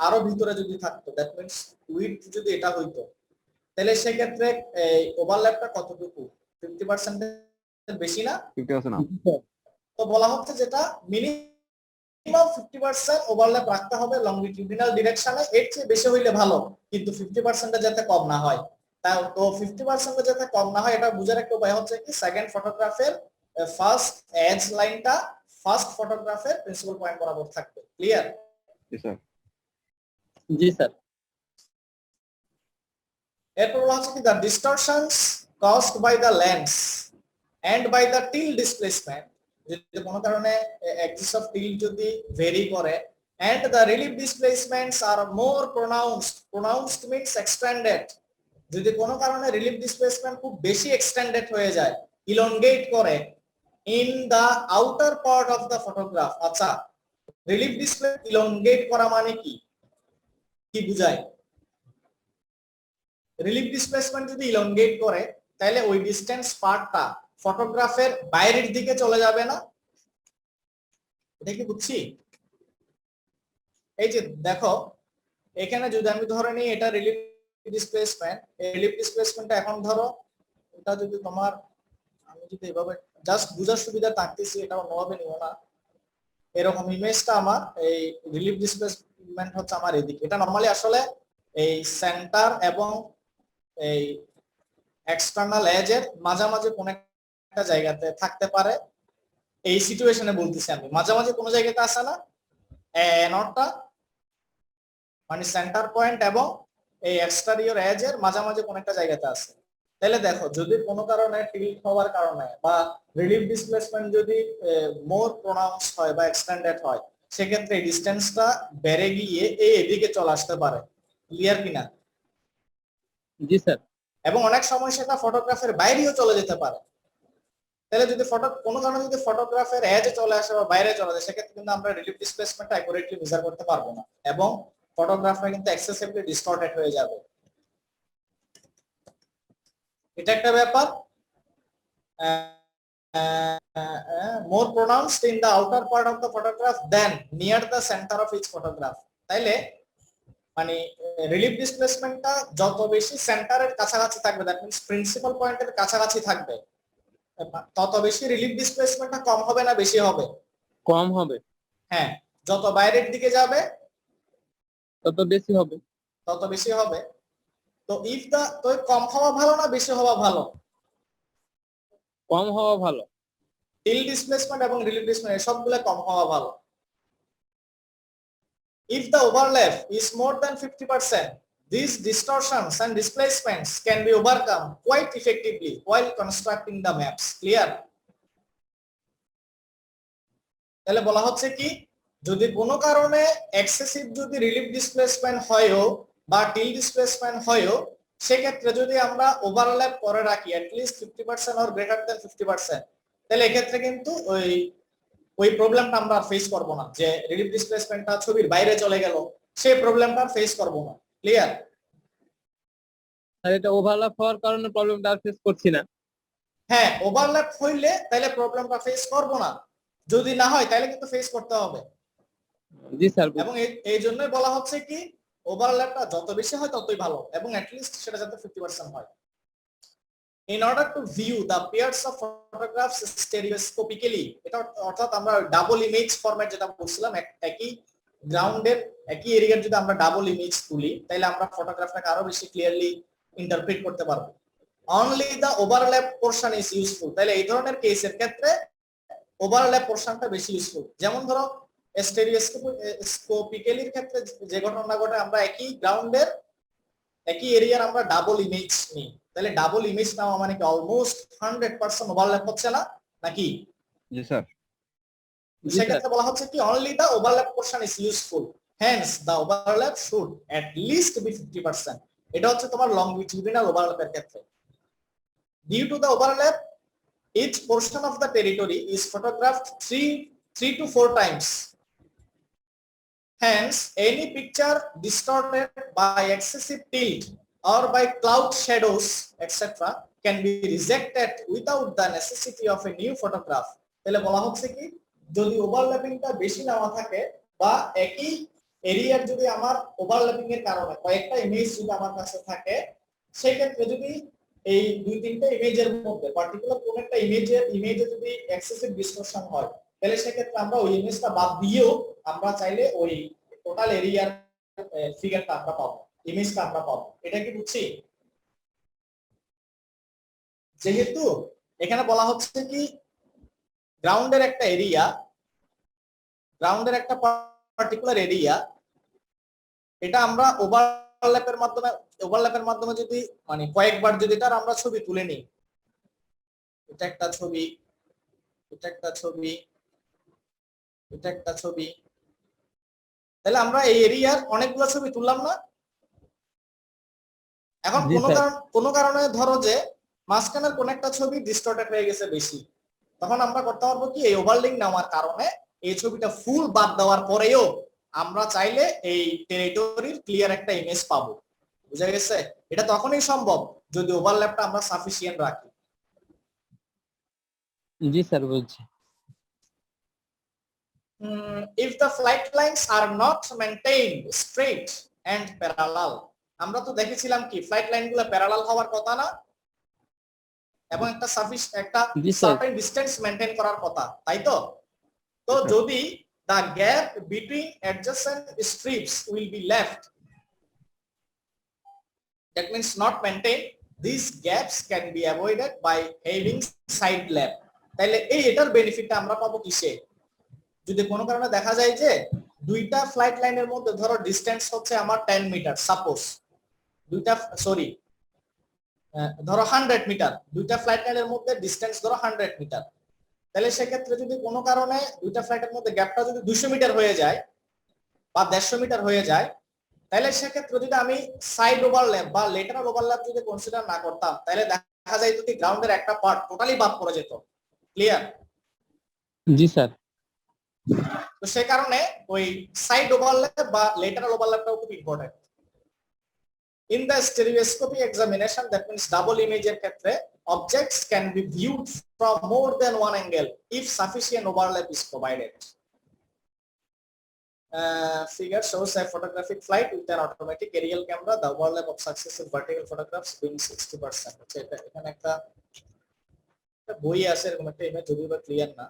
আরো ভিতরে যদি থাকতো, দ্যাট মিন্স উইডথ যদি এটা হইতো, তাহলে সেক্ষেত্রে এই ওভারল্যাপটা কতটুকু? 50% এর বেশি না? 50% না। তো বলা হচ্ছে যেটা মিনিমাম 50% ওভারল্যাপ রাখতে হবে লংগিটিউডিনাল ডিরেকশনে, এর চেয়ে বেশি হইলে ভালো, কিন্তু 50% যাতে কম না হয়। তাও তো 50% যাতে কম না হয় এটা বোঝার একটা উপায় হচ্ছে কি, সেকেন্ড ফটোগ্রাফের ফার্স্ট এজ লাইনটা ফার্স্ট ফটোগ্রাফের প্রিন্সিপাল পয়েন্ট বরাবর থাকবে। ক্লিয়ার? জি স্যার। জি স্যার। এরপর বলা হচ্ছে কি the distortions caused by the lens and by the tilt displacement, যদি কোনো কারণে axis of tilt যদি vary করে, and the relief displacements are more pronounced means extended, যদি কোনো কারণে রিলিফ ডিসপ্লেসমেন্ট খুব বেশি এক্সটেন্ডেড হয়ে যায়, ইলংগেট করে in the outer part of the photograph. আচ্ছা, রিলিফ ডিসপ্লে ইলংগেট করা মানে কি কি বোঝায়? রিলিফ ডিসপ্লেসমেন্ট যদি ইলংগেট করে তাহলে ওই ডিসটেন্স পার্টটা ফটোগ্রাফের বাইরের দিকে চলে যাবে না? এটা কি বুঝছি? এই যে দেখো এখানে যদি আমি ধরে নিই এটা রিলিফ ডিসপ্লেসমেন্ট, এই রিলিফ ডিসপ্লেসমেন্টটা এখন ধরো এটা যদি তোমার, আমি যদি এভাবে জাস্ট বুঝার সুবিধা থাকতেছি, এটা অন্যভাবে নিও না। এরকম ইমেজটা আমার এই রিলিফ ডিসপ্লেসমেন্ট হচ্ছে আমার এদিকে, এটা নরমালি আসলে এই সেন্টার এবং এই এক্সটার্নাল এজের মাঝামাঝি কোন একটা জায়গাতে থাকতে পারে। এই সিচুয়েশনে বলতেছি আমি, মাঝামাঝি কোন জায়গাতে আছে না নটটা, মানে সেন্টার পয়েন্ট এবং এই এক্সটেরিয়র এজের মাঝামাঝি কোন একটা জায়গাতে আছে। তাহলে দেখো যদি কোনো কারণে টিল্ট হওয়ার কারণে বা রিলিফ ডিসপ্লেসমেন্ট যদি মোর প্রোনাউন্স হয় বা এক্সটেন্ডেড হয়, সেক্ষেত্রে ডিসটেন্সটা বেড়ে গিয়ে এই এদিকে চলে আসতে পারে। ক্লিয়ার কিনা? জি স্যার। এবং অনেক সময় সেটা ফটোগ্রাফের বাইরেও চলে যেতে পারে। তাহলে যদি কোনো কারণে যদি ফটোগ্রাফের এজে চলে আসে বা বাইরে চলে যায়, সেক্ষেত্রে কিন্তু আমরা রিলিফ ডিসপ্লেসমেন্টটা অ্যাকুরেটলি মেজার করতে পারবো না এবং ফটোগ্রাফটা কিন্তু এক্সেসিভলি ডিস্টর্টেড হয়ে যাবে। এটা একটা ব্যাপার। More pronounced in the outer part of the photograph than near the centre of each photograph. তাইলে মানে রিলিফ ডিসপ্লেসমেন্টটা যত বেশি সেন্টারের কাছাকাছি থাকবে, দ্যাট মিন্স প্রিন্সিপাল পয়েন্টের কাছাকাছি থাকবে, তত বেশি রিলিফ ডিসপ্লেসমেন্টটা কম হবে না বেশি হবে? কম হবে। হ্যাঁ, যত বাইরের দিকে যাবে তত বেশি হবে। তত বেশি হবে। তো তো কম হওয়া ভালো না বেশি হওয়া ভালো? কম হওয়া ভালো। টিল্ট ডিসপ্লেসমেন্ট এবং রিলিফ ডিসপ্লেসমেন্ট সবগুলো কম হওয়া ভালো। If the overlap is more than 50%, these distortions and displacements can be overcome quite effectively while constructing the maps. Clear? তাহলে বলা হচ্ছে কি, যদি কোনো কারণে এক্সেসিভ যদি রিলিফ ডিসপ্লেসমেন্ট হয়ও বা টিল্ট ডিসপ্লেসমেন্ট হয়ও, সেক্ষেত্রে যদি আমরা ওভারল্যাপ করে রাখি at least 50% or greater than 50%, তাহলে এক্ষেত্রে কিন্তু ওই প্রবলেমটা আমরা ফেস করব না, যে রিলিফ ডিসপ্লেসমেন্টটা ছবির বাইরে চলে গেল, সেই প্রবলেমটা ফেস করব না। ক্লিয়ার? আর এটা ওভারল্যাপ হওয়ার কারণে প্রবলেমটা আর ফেস করছি না। হ্যাঁ, ওভারল্যাপ হইলে তাহলে প্রবলেমটা ফেস করব না, যদি না হয় তাহলে কিন্তু ফেস করতে হবে। জি স্যার। এবং এই জন্যই বলা হচ্ছে কি ওভারল্যাপটা যত বেশি হয় ততই ভালো, এবং at least সেটা যাতে 50% হয়। In order to view the pairs of photographs stereoscopically, এটা অর্থাৎ আমরা ডাবল ইমেজ ফরম্যাট যেটা বলছিলাম, একই গ্রাউন্ডের একই এরিয়ার যদি আমরা ডাবল ইমেজ তুলি, তাহলে আমরা ফটোগ্রাফটাকে আরো বেশি ক্লিয়ারলি ইন্টারপ্রেট করতে পারবো। Only the overlap portion is useful. তাহলে এই ধরনের কেসের ক্ষেত্রে ওভারল্যাপ পোরশনটা বেশি ইউজফুল। যেমন ধরো স্টেরিওস্কোপিক্যালির ক্ষেত্রে যে ঘটনা ঘটে, আমরা একই গ্রাউন্ডের একই এরিয়ার আমরা ডাবল ইমেজ নিই, তাহলে ডাবল ইমেজ নেওয়া মানে কি অলমোস্ট 100% ওভারল্যাপ হচ্ছে না নাকি? জি স্যার। সেক্ষেত্রে বলা হচ্ছে কি only the overlap portion is useful, hence the overlap should at least be 50%। এটা হচ্ছে তোমার লংগিটিউডিনাল ওভারল্যাপের ক্ষেত্রে। Due to the overlap each portion of the territory is photographed 3 to 4 times. Hence, any picture distorted by excessive tilt or by cloud shadows, etc., can be rejected without the necessity of a new photograph. তাহলে বলা হচ্ছে কি যদি ওভারল্যাপিংটা বেশি নেওয়া থাকে বা একই এরিয়ার যদি আমার ওভারল্যাপিং এর কারণে কয়েকটা ইমেজ যদি আমার কাছে থাকে, সেই ক্ষেত্রে যদি এই 2-3টা ইমেজের মধ্যে পার্টিকুলার কোন একটা ইমেজে যদি এক্সেসিভ ডিসটরশন হয়, তাহলে সেক্ষেত্রে আমরা ওই ইমেজটা বাদ দিয়েও আমরা চাইলে ওই টোটাল এরিয়ার ফিগারটা আমরা পাবো, ইমেজটা আমরা পাবো। এটা কি বুঝছি? যেহেতু এখানে বলা হচ্ছে কি গ্রাউন্ডের একটা পার্টিকুলার এরিয়া, এটা আমরা ওভারল্যাপের মাধ্যমে যদি মানে কয়েকবার যদি তার আমরা ছবি তুলে নিই, এটা একটা ছবি, এটা একটা ছবি, এটা একটা ছবি, তাহলে আমরা এই এরিয়ার অনেকগুলো ছবি তুললাম না? এখন কোনো কারণে ধরো যে মাঝখানের কোন একটা ছবি ডিস্টর্টেড হয়ে গেছে বেশি, তখন আমরা করতে পারবো কি এই ওভারলিং নেওয়ার কারণে এই ছবিটা ফুল বাদ দেওয়ার পরেও আমরা চাইলে এই টেরিটরির ক্লিয়ার একটা ইমেজ পাবো। বুঝা গেছে? এটা তখনই সম্ভব যদি ওভারল্যাপটা আমরা সাফিসিয়েন্ট রাখি। জি স্যার বুঝছি। If the flight lines are not maintained straight and parallel, আমরা তো দেখেছিলাম কি ফ্লাইট লাইনগুলো প্যারালাল হওয়ার কথা না, এবং একটা সার্টেন ডিসটেন্স মেইনটেইন করার কথা, তাই তো? তো যদি the gap between adjacent strips will be left, that means not maintained, these gaps can be avoided by having side lap. তাহলে এটার বেনিফিটটা আমরা পাবো কিসে? যদি কোনো কারণে দেখা যায় যে দুইটা ফ্লাইট লাইনের মধ্যে ধরো ডিসটেন্স হচ্ছে আমার 10 মিটার, সাপোজ ধরো 100 মিটার, দুইটা ফ্লাইট লাইনের মধ্যে ডিসটেন্স ধরো 100 মিটার, তাহলে সেক্ষেত্রে যদি কোনো কারণে দুইটা ফ্লাইটের মধ্যে গ্যাপটা যদি 200 মিটার হয়ে যায় বা 150 মিটার হয়ে যায়, তাহলে সেক্ষেত্রে যদি আমি সাইড ওভারল্যাপ বা লেটারাল ওভারল্যাপ যদি কনসিডার না করতাম, তাহলে দেখা যায় যদি গ্রাউন্ডের একটা পার্ট টোটালি বাদ পড়ে যেত। ক্লিয়ার? জি স্যার। তো সেই কারণে ওই সাইড ওভারল্যাপ বা লেটারাল ওভারল্যাপটাও খুব important. In the stereoscopic examination, that means double image এর ক্ষেত্রে objects can be viewed from more than one angle if sufficient overlap is provided. Figure shows a photographic flight with an automatic aerial camera. The overlap of successive vertical photographs being 60%. এখানে একটা বই আছে এরকম একটা image, যদিও বা clear না,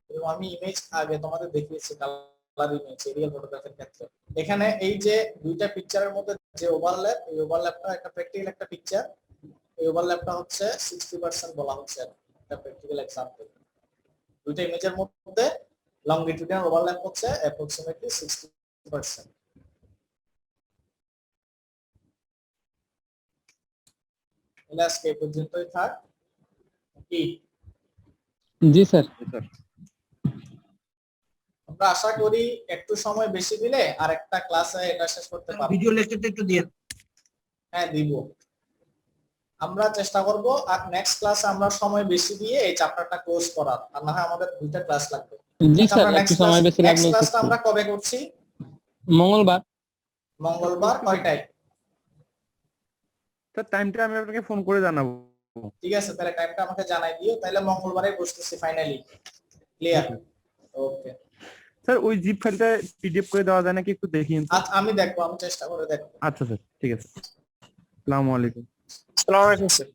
এবং আমি ইমেজ আগে তোমাদের দেখিয়েছি কালার ইমেজ এরিয়াল ফটোগ্রাফির ক্ষেত্রে। এখানে এই যে দুইটা পিকচারের মধ্যে যে ওভারল্যাপ, এই ওভারল্যাপটা একটা প্র্যাকটিক্যাল একটা পিকচার, এই ওভারল্যাপটা হচ্ছে 60% বলা হচ্ছে, একটা প্র্যাকটিক্যাল एग्जांपल। দুইটা ইমেজের মধ্যে লংগিটিউডিনাল ওভারল্যাপ হচ্ছে অ্যাপ্রক্সিমেটলি 60%। তাহলে আজকে এই পর্যন্তই থাক কি? জি স্যার। আমরা আশা করি একটু সময় বেশি দিলে আর একটা ক্লাসে এটা শেষ করতে পারবো। ভিডিও লেকচারটা একটু দিন। হ্যাঁ দিব, আমরা চেষ্টা করব আর নেক্সট ক্লাসে আমরা সময় বেশি দিয়ে এই চ্যাপ্টারটা ক্লোজ করার, আর না হয় আমাদের দুইটা ক্লাস লাগবে। জি স্যার, একটু সময় বেশি লাগবে। নেক্সট ক্লাসটা আমরা কবে করছি? মঙ্গলবার কয়টায়? স্যার টাইমটা আমি আপনাকে ফোন করে জানাবো। ঠিক আছে, তাহলে টাইমটা আমাকে জানাই দিও, তাহলে মঙ্গলবারে বসতেছি ফাইনালি। ক্লিয়ার? ওকে স্যার ওই জিপ ফাইলটা পিডিএফ করে দেওয়া যায় নাকি একটু দেখিয়ে? আচ্ছা আমি দেখবো, আমি চেষ্টা করে দেখবো। আচ্ছা স্যার ঠিক আছে। আসসালামু আলাইকুম। আসসালামু আলাইকুম স্যার।